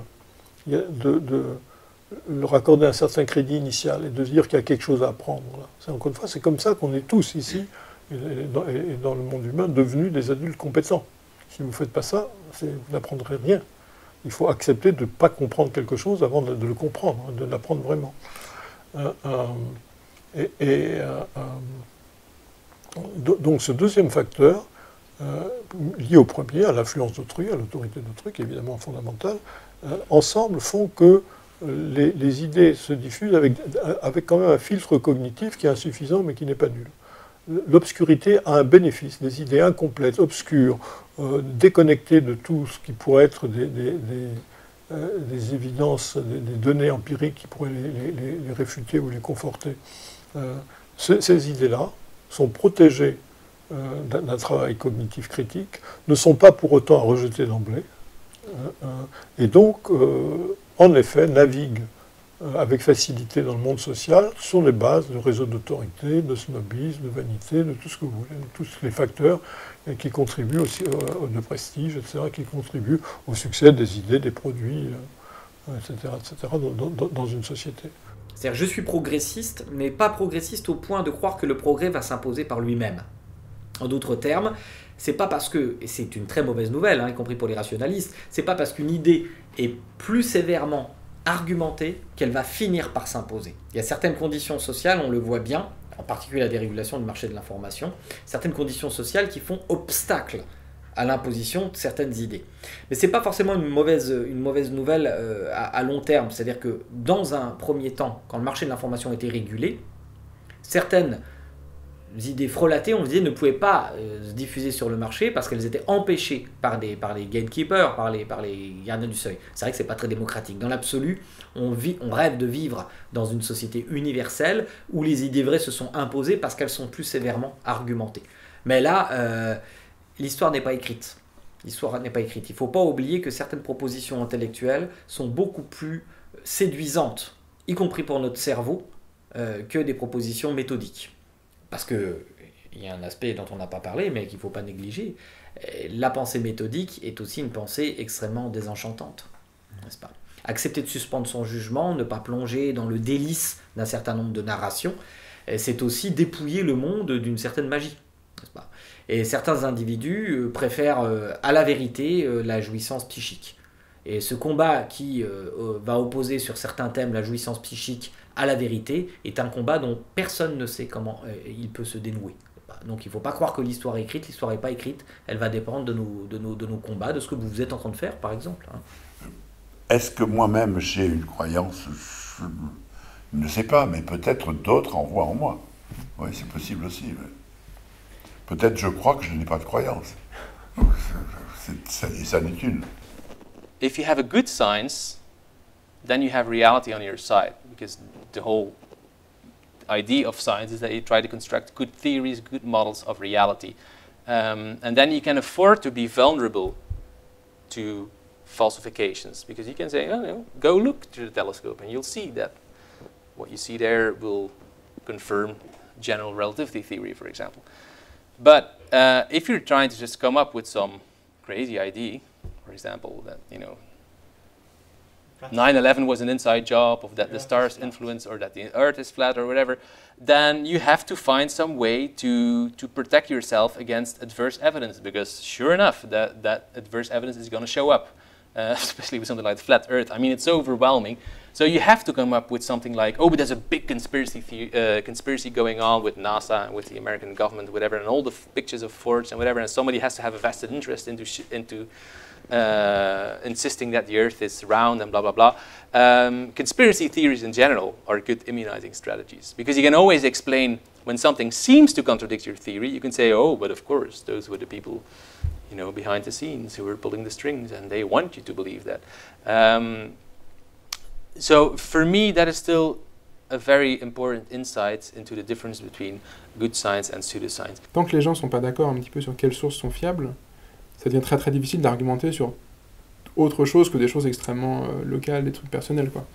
leur accorder un certain crédit initial et de se dire qu'il y a quelque chose à apprendre. Encore une fois, c'est comme ça qu'on est tous ici, et dans le monde humain, devenus des adultes compétents. Si vous ne faites pas ça, vous n'apprendrez rien. Il faut accepter de ne pas comprendre quelque chose avant de le comprendre, de l'apprendre vraiment. Donc ce deuxième facteur, lié au premier, à l'influence d'autrui, à l'autorité d'autrui, qui est évidemment fondamentale, ensemble font que les idées se diffusent avec quand même un filtre cognitif qui est insuffisant mais qui n'est pas nul. L'obscurité a un bénéfice, des idées incomplètes, obscures, déconnectées de tout ce qui pourrait être des évidences, des données empiriques qui pourraient les réfuter ou les conforter. Ces idées-là sont protégées d'un travail cognitif critique, ne sont pas pour autant à rejeter d'emblée, et donc, en effet, naviguent avec facilité dans le monde social sur les bases de réseaux d'autorité, de snobisme, de vanité, de tout ce que vous voulez, de tous les facteurs qui contribuent aussi de prestige, etc., qui contribuent au succès des idées, des produits, etc., dans une société. C'est-à-dire, je suis progressiste, mais pas progressiste au point de croire que le progrès va s'imposer par lui-même. En d'autres termes, c'est pas parce que, et c'est une très mauvaise nouvelle, y compris pour les rationalistes, c'est pas parce qu'une idée est plus sévèrement argumentée qu'elle va finir par s'imposer. Il y a certaines conditions sociales, on le voit bien, en particulier la dérégulation du marché de l'information, certaines conditions sociales qui font obstacle à l'imposition de certaines idées. Mais ce n'est pas forcément une mauvaise nouvelle à long terme, c'est-à-dire que dans un premier temps, quand le marché de l'information était régulé, certaines idées frelatées, on disait, ne pouvaient pas se diffuser sur le marché parce qu'elles étaient empêchées par les gatekeepers, par les gardiens du seuil. C'est vrai que ce n'est pas très démocratique. Dans l'absolu, on rêve de vivre dans une société universelle où les idées vraies se sont imposées parce qu'elles sont plus sévèrement argumentées. Mais là, l'histoire n'est pas écrite. L'histoire n'est pas écrite. Il ne faut pas oublier que certaines propositions intellectuelles sont beaucoup plus séduisantes, y compris pour notre cerveau, que des propositions méthodiques. Parce qu'il y a un aspect dont on n'a pas parlé, mais qu'il ne faut pas négliger. La pensée méthodique est aussi une pensée extrêmement désenchantante, n'est-ce pas ? Accepter de suspendre son jugement, ne pas plonger dans le délice d'un certain nombre de narrations, c'est aussi dépouiller le monde d'une certaine magie, n'est-ce pas ? Et certains individus préfèrent à la vérité la jouissance psychique. Et ce combat qui va opposer sur certains thèmes la jouissance psychique à la vérité est un combat dont personne ne sait comment il peut se dénouer. Donc il ne faut pas croire que l'histoire est écrite, l'histoire n'est pas écrite, elle va dépendre de nos combats, de ce que vous êtes en train de faire par exemple. Est-ce que moi-même j'ai une croyance? Je ne sais pas, mais peut-être d'autres en voient en moi. Oui, c'est possible aussi. Mais... peut-être je crois que je n'ai pas de croyance. Ça n'est une. If you have a good science, then you have reality on your side, because the whole idea of science is that you try to construct good theories, good models of reality. And then you can afford to be vulnerable to falsifications, because you can say, oh, no, go look through the telescope and you'll see that what you see there will confirm general relativity theory, for example. But if you're trying to just come up with some crazy idea, for example, that, 9/11 was an inside job, or that the stars influence, or that the earth is flat, or whatever, then you have to find some way to protect yourself against adverse evidence, because sure enough, that adverse evidence is going to show up, especially with something like the flat earth. I mean, it's so overwhelming. So you have to come up with something like, oh, but there's a big conspiracy going on with NASA and with the American government, whatever, and all the pictures of forts and whatever, and somebody has to have a vested interest into insisting that the Earth is round and blah, blah, blah. Conspiracy theories in general are good immunizing strategies, because you can always explain when something seems to contradict your theory. You can say, oh, but of course, those were the people behind the scenes who were pulling the strings, and they want you to believe that. So for me, that is still a very important insight into the difference between good science and pseudoscience. Tant que les gens ne sont pas d'accord un petit peu sur quelles sources sont fiables, ça devient très très difficile d'argumenter sur autre chose que des choses extrêmement locales, des trucs personnels, quoi.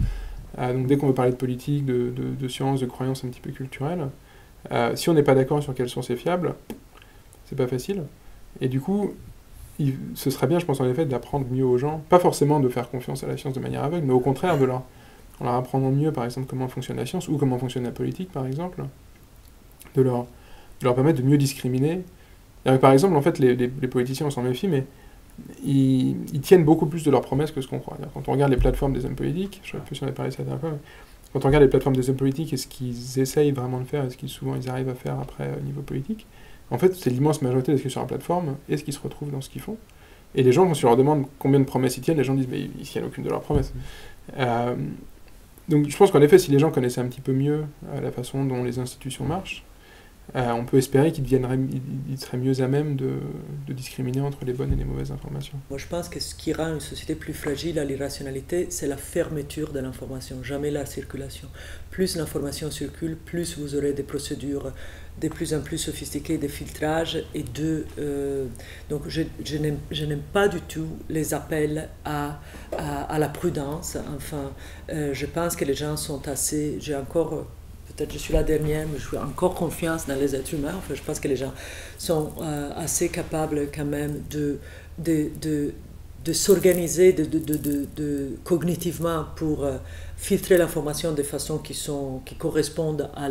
Donc dès qu'on veut parler de politique, de sciences, de croyances un petit peu culturelles, si on n'est pas d'accord sur quelle source est fiable, c'est pas facile. Et du coup, ce serait bien, je pense en effet, d'apprendre mieux aux gens, pas forcément de faire confiance à la science de manière aveugle, mais au contraire de leur en leur apprenant mieux, par exemple, comment fonctionne la science ou comment fonctionne la politique, par exemple, de leur permettre de mieux discriminer. Par exemple, en fait, les politiciens, on s'en méfie, mais ils tiennent beaucoup plus de leurs promesses que ce qu'on croit. Quand on regarde les plateformes des hommes politiques, je ne sais plus si on a parlé de ça la dernière fois, mais quand on regarde les plateformes des hommes politiques et ce qu'ils essayent vraiment de faire et ce qu'ils souvent ils arrivent à faire après au niveau politique, en fait, c'est l'immense majorité de ce qui est sur la plateforme et ce qui se retrouve dans ce qu'ils font. Et les gens, quand on leur demande combien de promesses ils tiennent, les gens disent mais ils tiennent aucune de leurs promesses. Donc je pense qu'en effet, si les gens connaissaient un petit peu mieux la façon dont les institutions marchent, on peut espérer qu'ils seraient mieux à même de discriminer entre les bonnes et les mauvaises informations. Moi, je pense que ce qui rend une société plus fragile à l'irrationalité, c'est la fermeture de l'information, jamais la circulation. Plus l'information circule, plus vous aurez des procédures de plus en plus sophistiquées de filtrage et donc je n'aime pas du tout les appels à la prudence. Enfin, je pense que les gens sont assez... Peut-être je suis la dernière, mais je suis encore confiance dans les êtres humains. Enfin, je pense que les gens sont assez capables quand même de s'organiser cognitivement pour filtrer l'information de façon qui correspondent à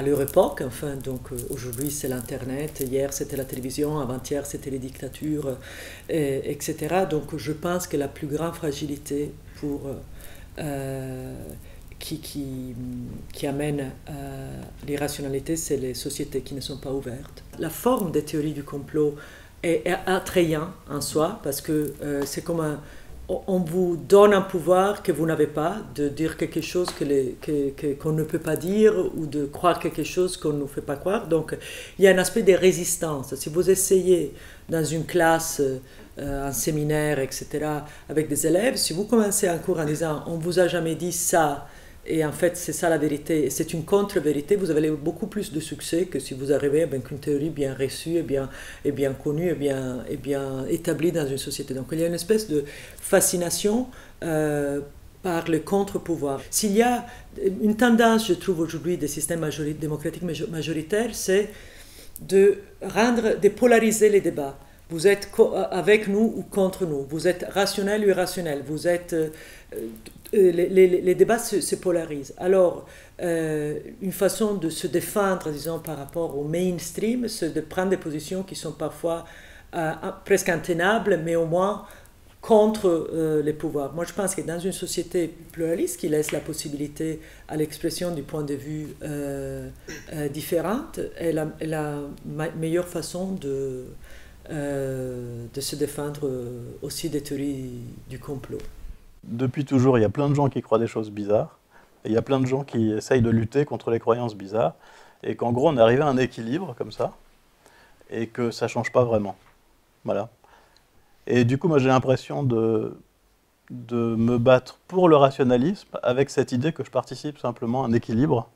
leur époque. Enfin, donc aujourd'hui c'est l'Internet, hier c'était la télévision, avant-hier c'était les dictatures, etc. Donc je pense que la plus grande fragilité qui amène l'irrationalité, c'est les sociétés qui ne sont pas ouvertes. La forme des théories du complot est attrayant en soi, parce que c'est comme on vous donne un pouvoir que vous n'avez pas, de dire quelque chose qu'on ne peut pas dire, ou de croire quelque chose qu'on ne nous fait pas croire. Donc il y a un aspect de résistance. Si vous essayez dans une classe, un séminaire, etc., avec des élèves, si vous commencez un cours en disant « on vous a jamais dit ça », et en fait, c'est ça la vérité, c'est une contre-vérité, vous avez beaucoup plus de succès que si vous arrivez avec une théorie bien reçue, et bien connue, et bien établie dans une société. Donc il y a une espèce de fascination par le contre-pouvoir. S'il y a une tendance, je trouve aujourd'hui, des systèmes démocratiques majoritaires, c'est de polariser les débats. Vous êtes avec nous ou contre nous, vous êtes rationnel ou irrationnel, vous êtes... les débats se polarisent. Alors, une façon de se défendre, disons, par rapport au mainstream, c'est de prendre des positions qui sont parfois presque intenables, mais au moins contre les pouvoirs. Moi, je pense que dans une société pluraliste qui laisse la possibilité à l'expression du point de vue différente, est la meilleure façon de se défendre aussi des théories du complot. Depuis toujours, il y a plein de gens qui croient des choses bizarres, et il y a plein de gens qui essayent de lutter contre les croyances bizarres, et qu'en gros, on est arrivé à un équilibre, comme ça, et que ça ne change pas vraiment. Voilà. Et du coup, moi, j'ai l'impression de me battre pour le rationalisme, avec cette idée que je participe simplement à un équilibre,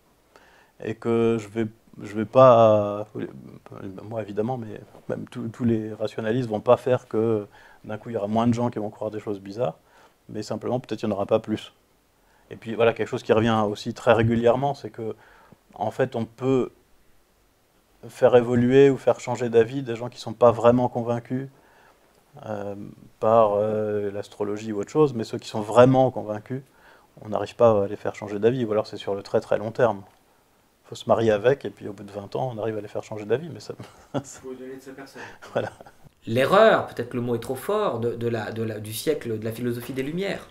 et que je vais pas, moi évidemment, mais même tous les rationalistes ne vont pas faire que d'un coup, il y aura moins de gens qui vont croire des choses bizarres, mais simplement, peut-être il n'y en aura pas plus. Et puis voilà, quelque chose qui revient aussi très régulièrement, c'est que, en fait, on peut faire évoluer ou faire changer d'avis des gens qui ne sont pas vraiment convaincus par l'astrologie ou autre chose, mais ceux qui sont vraiment convaincus, on n'arrive pas à les faire changer d'avis, ou alors c'est sur le très très long terme. Il faut se marier avec, et puis au bout de 20 ans, on arrive à les faire changer d'avis, mais ça... Il faut donner de sa personne. Voilà. L'erreur, peut-être que le mot est trop fort, du siècle de la philosophie des Lumières,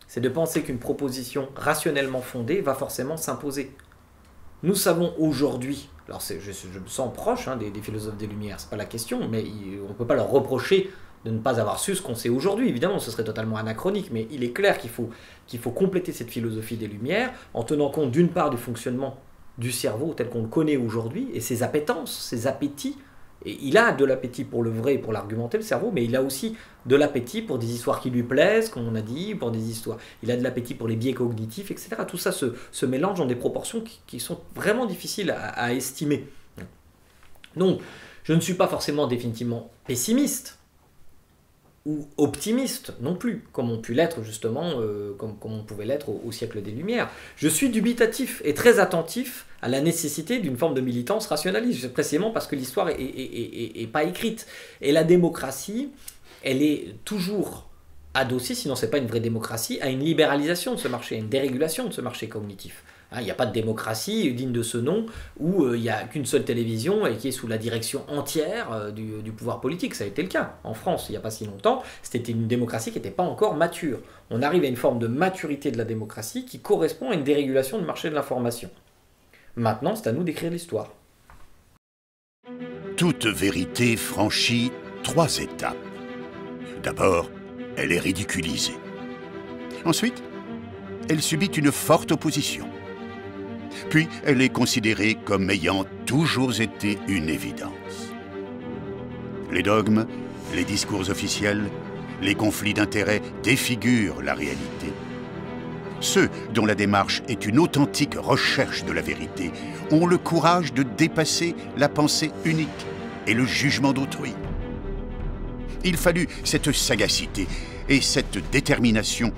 c'est de penser qu'une proposition rationnellement fondée va forcément s'imposer. Nous savons aujourd'hui, alors je me sens proche des philosophes des Lumières, c'est pas la question, mais on ne peut pas leur reprocher de ne pas avoir su ce qu'on sait aujourd'hui. Évidemment, ce serait totalement anachronique, mais il est clair qu'il faut compléter cette philosophie des Lumières en tenant compte d'une part du fonctionnement du cerveau tel qu'on le connaît aujourd'hui, et ses appétences, ses appétits. Et il a de l'appétit pour le vrai et pour l'argumenter, le cerveau, mais il a aussi de l'appétit pour des histoires qui lui plaisent, comme on a dit, pour des histoires. Il a de l'appétit pour les biais cognitifs, etc. Tout ça se mélange dans des proportions qui sont vraiment difficiles à estimer. Donc, je ne suis pas forcément définitivement pessimiste ou optimiste non plus, comme on pu l'être justement, comme on pouvait l'être au siècle des Lumières. Je suis dubitatif et très attentif à la nécessité d'une forme de militance rationaliste, précisément parce que l'histoire est pas écrite. Et la démocratie, elle est toujours adossé, sinon c'est pas une vraie démocratie, à une libéralisation de ce marché, à une dérégulation de ce marché cognitif. Il n'y a pas de démocratie digne de ce nom où il n'y a qu'une seule télévision et qui est sous la direction entière du pouvoir politique. Ça a été le cas en France il n'y a pas si longtemps. C'était une démocratie qui n'était pas encore mature. On arrive à une forme de maturité de la démocratie qui correspond à une dérégulation du marché de l'information. Maintenant, c'est à nous d'écrire l'histoire. Toute vérité franchit 3 étapes. D'abord, elle est ridiculisée. Ensuite, elle subit une forte opposition. Puis, elle est considérée comme ayant toujours été une évidence. Les dogmes, les discours officiels, les conflits d'intérêts défigurent la réalité. Ceux dont la démarche est une authentique recherche de la vérité ont le courage de dépasser la pensée unique et le jugement d'autrui. Il fallut cette sagacité et cette détermination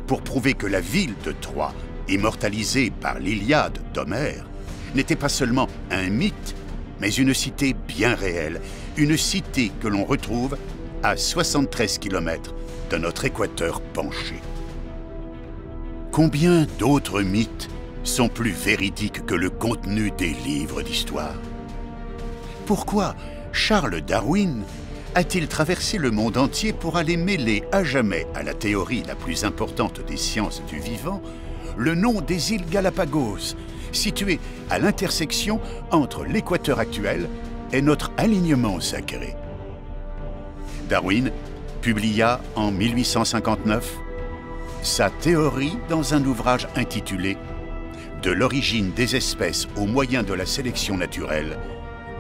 pour prouver que la ville de Troie, immortalisée par l'Iliade d'Homère, n'était pas seulement un mythe, mais une cité bien réelle, une cité que l'on retrouve à 73 km de notre équateur penché. Combien d'autres mythes sont plus véridiques que le contenu des livres d'histoire? Pourquoi Charles Darwin a-t-il traversé le monde entier pour aller mêler à jamais à la théorie la plus importante des sciences du vivant le nom des îles Galapagos, situées à l'intersection entre l'équateur actuel et notre alignement sacré? Darwin publia en 1859 sa théorie dans un ouvrage intitulé « De l'origine des espèces au moyen de la sélection naturelle »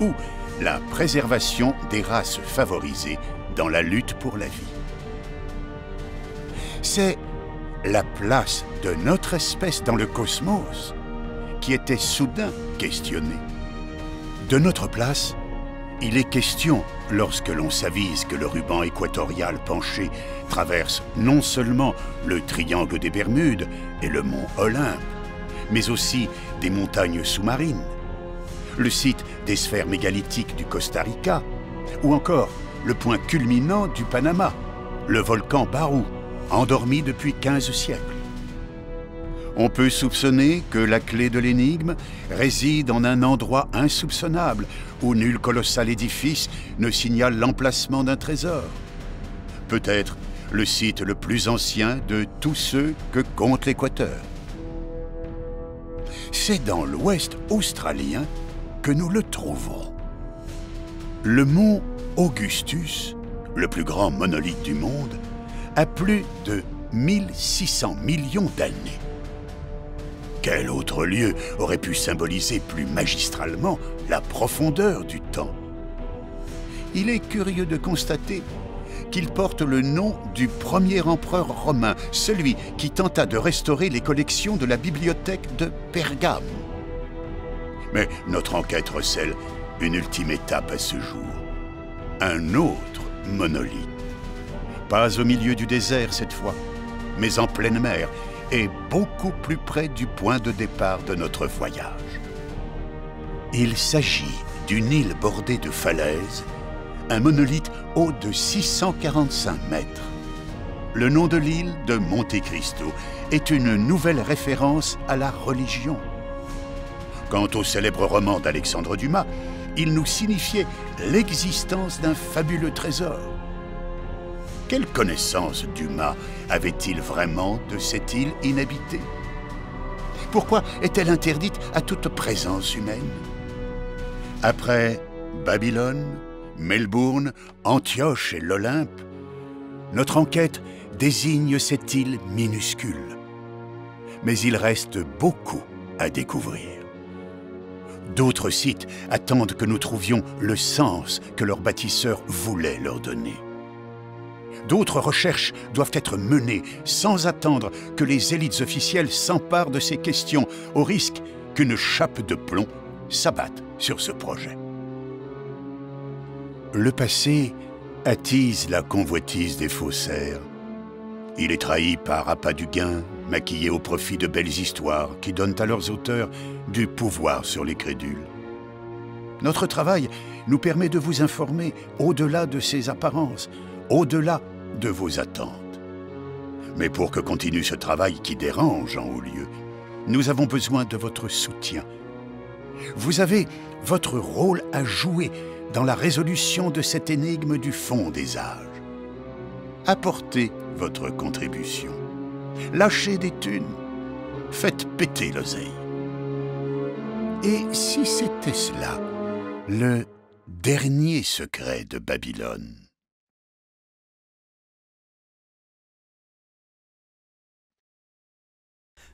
ou « La préservation des races favorisées dans la lutte pour la vie ». C'est la place de notre espèce dans le cosmos qui était soudain questionnée. De notre place, il est question lorsque l'on s'avise que le ruban équatorial penché traverse non seulement le triangle des Bermudes et le mont Olympe, mais aussi des montagnes sous-marines, le site des sphères mégalithiques du Costa Rica, ou encore le point culminant du Panama, le volcan Barú, endormi depuis 15 siècles. On peut soupçonner que la clé de l'énigme réside en un endroit insoupçonnable où nul colossal édifice ne signale l'emplacement d'un trésor. Peut-être le site le plus ancien de tous ceux que compte l'équateur. C'est dans l'ouest australien que nous le trouvons. Le mont Augustus, le plus grand monolithe du monde, a plus de 1600 millions d'années. Quel autre lieu aurait pu symboliser plus magistralement la profondeur du temps? Il est curieux de constater qu'il porte le nom du premier empereur romain, celui qui tenta de restaurer les collections de la bibliothèque de Pergame. Mais notre enquête recèle une ultime étape à ce jour. Un autre monolithe. Pas au milieu du désert cette fois, mais en pleine mer, et beaucoup plus près du point de départ de notre voyage. Il s'agit d'une île bordée de falaises, un monolithe haut de 645 mètres. Le nom de l'île de Monte Cristo est une nouvelle référence à la religion. Quant au célèbre roman d'Alexandre Dumas, il nous signifiait l'existence d'un fabuleux trésor. Quelle connaissance Dumas avait-il vraiment de cette île inhabitée? Pourquoi est-elle interdite à toute présence humaine? Après Babylone, Melbourne, Antioche et l'Olympe, notre enquête désigne cette île minuscule. Mais il reste beaucoup à découvrir. D'autres sites attendent que nous trouvions le sens que leurs bâtisseurs voulaient leur donner. D'autres recherches doivent être menées sans attendre que les élites officielles s'emparent de ces questions, au risque qu'une chape de plomb s'abatte sur ce projet. Le passé attise la convoitise des faussaires. Il est trahi par appât du gain, maquillé au profit de belles histoires qui donnent à leurs auteurs du pouvoir sur les crédules. Notre travail nous permet de vous informer au-delà de ces apparences, au-delà de vos attentes. Mais pour que continue ce travail qui dérange en haut lieu, nous avons besoin de votre soutien. Vous avez votre rôle à jouer dans la résolution de cette énigme du fond des âges. Apportez votre contribution. Lâchez des thunes. Faites péter l'oseille. Et si c'était cela, le dernier secret de Babylone?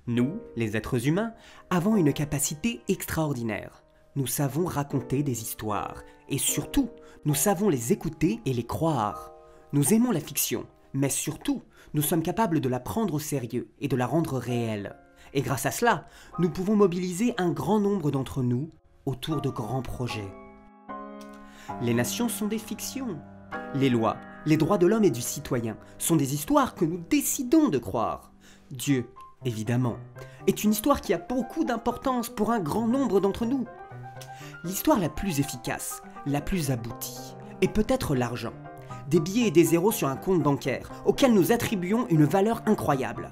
Nous, les êtres humains, avons une capacité extraordinaire. Nous savons raconter des histoires, et surtout, nous savons les écouter et les croire. Nous aimons la fiction, mais surtout, nous sommes capables de la prendre au sérieux et de la rendre réelle. Et grâce à cela, nous pouvons mobiliser un grand nombre d'entre nous autour de grands projets. Les nations sont des fictions. Les lois, les droits de l'homme et du citoyen sont des histoires que nous décidons de croire. Dieu, évidemment, est une histoire qui a beaucoup d'importance pour un grand nombre d'entre nous. L'histoire la plus efficace, la plus aboutie, est peut-être l'argent. Des billets et des zéros sur un compte bancaire, auquel nous attribuons une valeur incroyable.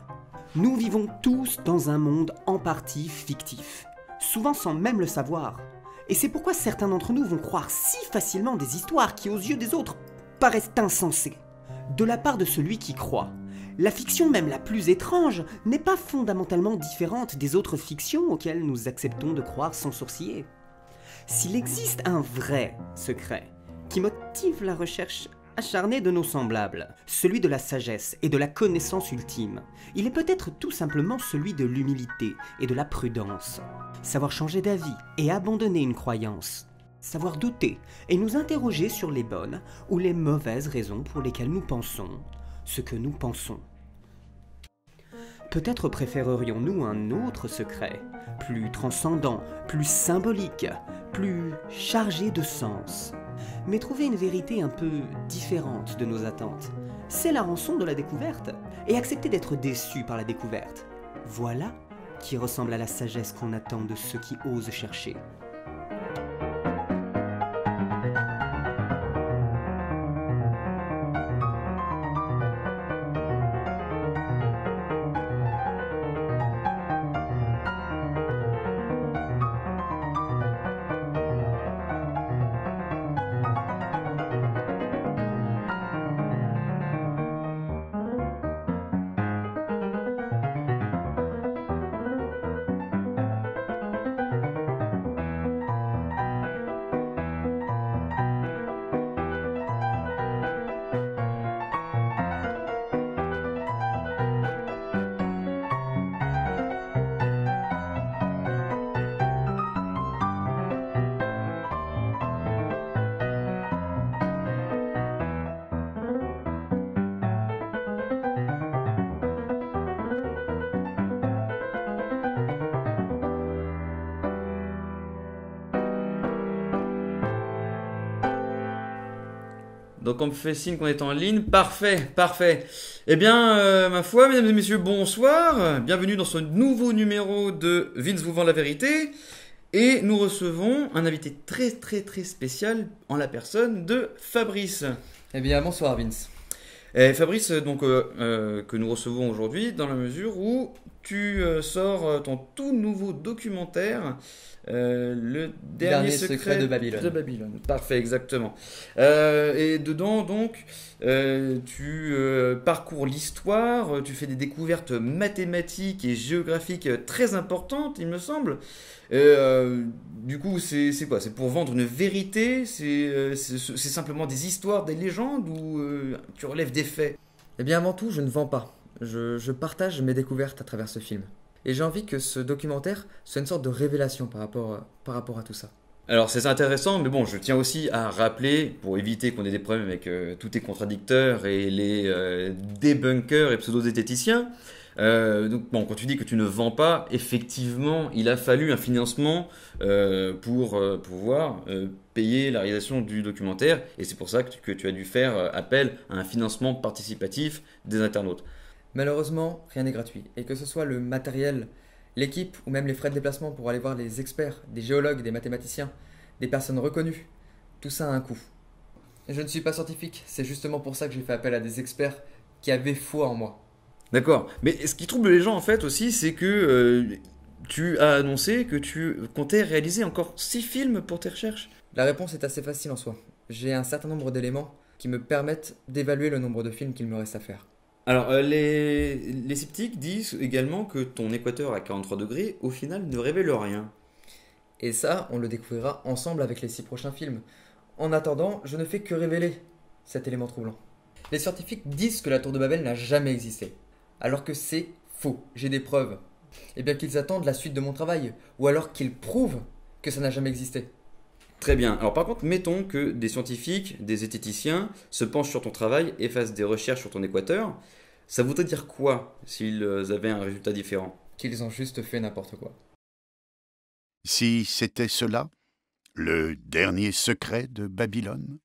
Nous vivons tous dans un monde en partie fictif, souvent sans même le savoir. Et c'est pourquoi certains d'entre nous vont croire si facilement des histoires qui, aux yeux des autres, paraissent insensées. De la part de celui qui croit, la fiction même la plus étrange n'est pas fondamentalement différente des autres fictions auxquelles nous acceptons de croire sans sourciller. S'il existe un vrai secret qui motive la recherche acharnée de nos semblables, celui de la sagesse et de la connaissance ultime, il est peut-être tout simplement celui de l'humilité et de la prudence. Savoir changer d'avis et abandonner une croyance. Savoir douter et nous interroger sur les bonnes ou les mauvaises raisons pour lesquelles nous pensons ce que nous pensons. Peut-être préférerions-nous un autre secret, plus transcendant, plus symbolique, plus chargé de sens. Mais trouver une vérité un peu différente de nos attentes, c'est la rançon de la découverte, et accepter d'être déçu par la découverte. Voilà qui ressemble à la sagesse qu'on attend de ceux qui osent chercher. Donc on me fait signe qu'on est en ligne. Parfait, parfait. Eh bien, ma foi, mesdames et messieurs, bonsoir. Bienvenue dans ce nouveau numéro de Vince vous vend la vérité. Et nous recevons un invité très très spécial en la personne de Fabrice. Eh bien, bonsoir Vince. Et Fabrice, donc, que nous recevons aujourd'hui dans la mesure où tu sors ton tout nouveau documentaire, le dernier secret de Babylone. Parfait, exactement. Et dedans, donc, tu parcours l'histoire, tu fais des découvertes mathématiques et géographiques très importantes, il me semble. Du coup, c'est quoi? C'est pour vendre une vérité? C'est simplement des histoires, des légendes, ou tu relèves des faits? Eh bien, avant tout, je ne vends pas. Je partage mes découvertes à travers ce film. Et j'ai envie que ce documentaire soit une sorte de révélation par rapport à tout ça. Alors c'est intéressant, mais bon, je tiens aussi à rappeler, pour éviter qu'on ait des problèmes avec tous tes contradicteurs et les débunkers et pseudo-zététiciens, donc bon, quand tu dis que tu ne vends pas, effectivement, il a fallu un financement pour pouvoir payer la réalisation du documentaire, et c'est pour ça que tu as dû faire appel à un financement participatif des internautes. Malheureusement, rien n'est gratuit, et que ce soit le matériel, l'équipe ou même les frais de déplacement pour aller voir les experts, des géologues, des mathématiciens, des personnes reconnues, tout ça a un coût. Je ne suis pas scientifique, c'est justement pour ça que j'ai fait appel à des experts qui avaient foi en moi. D'accord. Mais ce qui trouble les gens, en fait, aussi, c'est que tu as annoncé que tu comptais réaliser encore 6 films pour tes recherches. La réponse est assez facile en soi. J'ai un certain nombre d'éléments qui me permettent d'évaluer le nombre de films qu'il me reste à faire. Alors, les sceptiques disent également que ton équateur à 43 degrés, au final, ne révèle rien. Et ça, on le découvrira ensemble avec les 6 prochains films. En attendant, je ne fais que révéler cet élément troublant. Les scientifiques disent que la tour de Babel n'a jamais existé. Alors que c'est faux, j'ai des preuves. Et bien qu'ils attendent la suite de mon travail, ou alors qu'ils prouvent que ça n'a jamais existé. Très bien. Alors par contre, mettons que des scientifiques, des zététiciens se penchent sur ton travail et fassent des recherches sur ton équateur. Ça voudrait dire quoi s'ils avaient un résultat différent? Qu'ils ont juste fait n'importe quoi. Si c'était cela, le dernier secret de Babylone?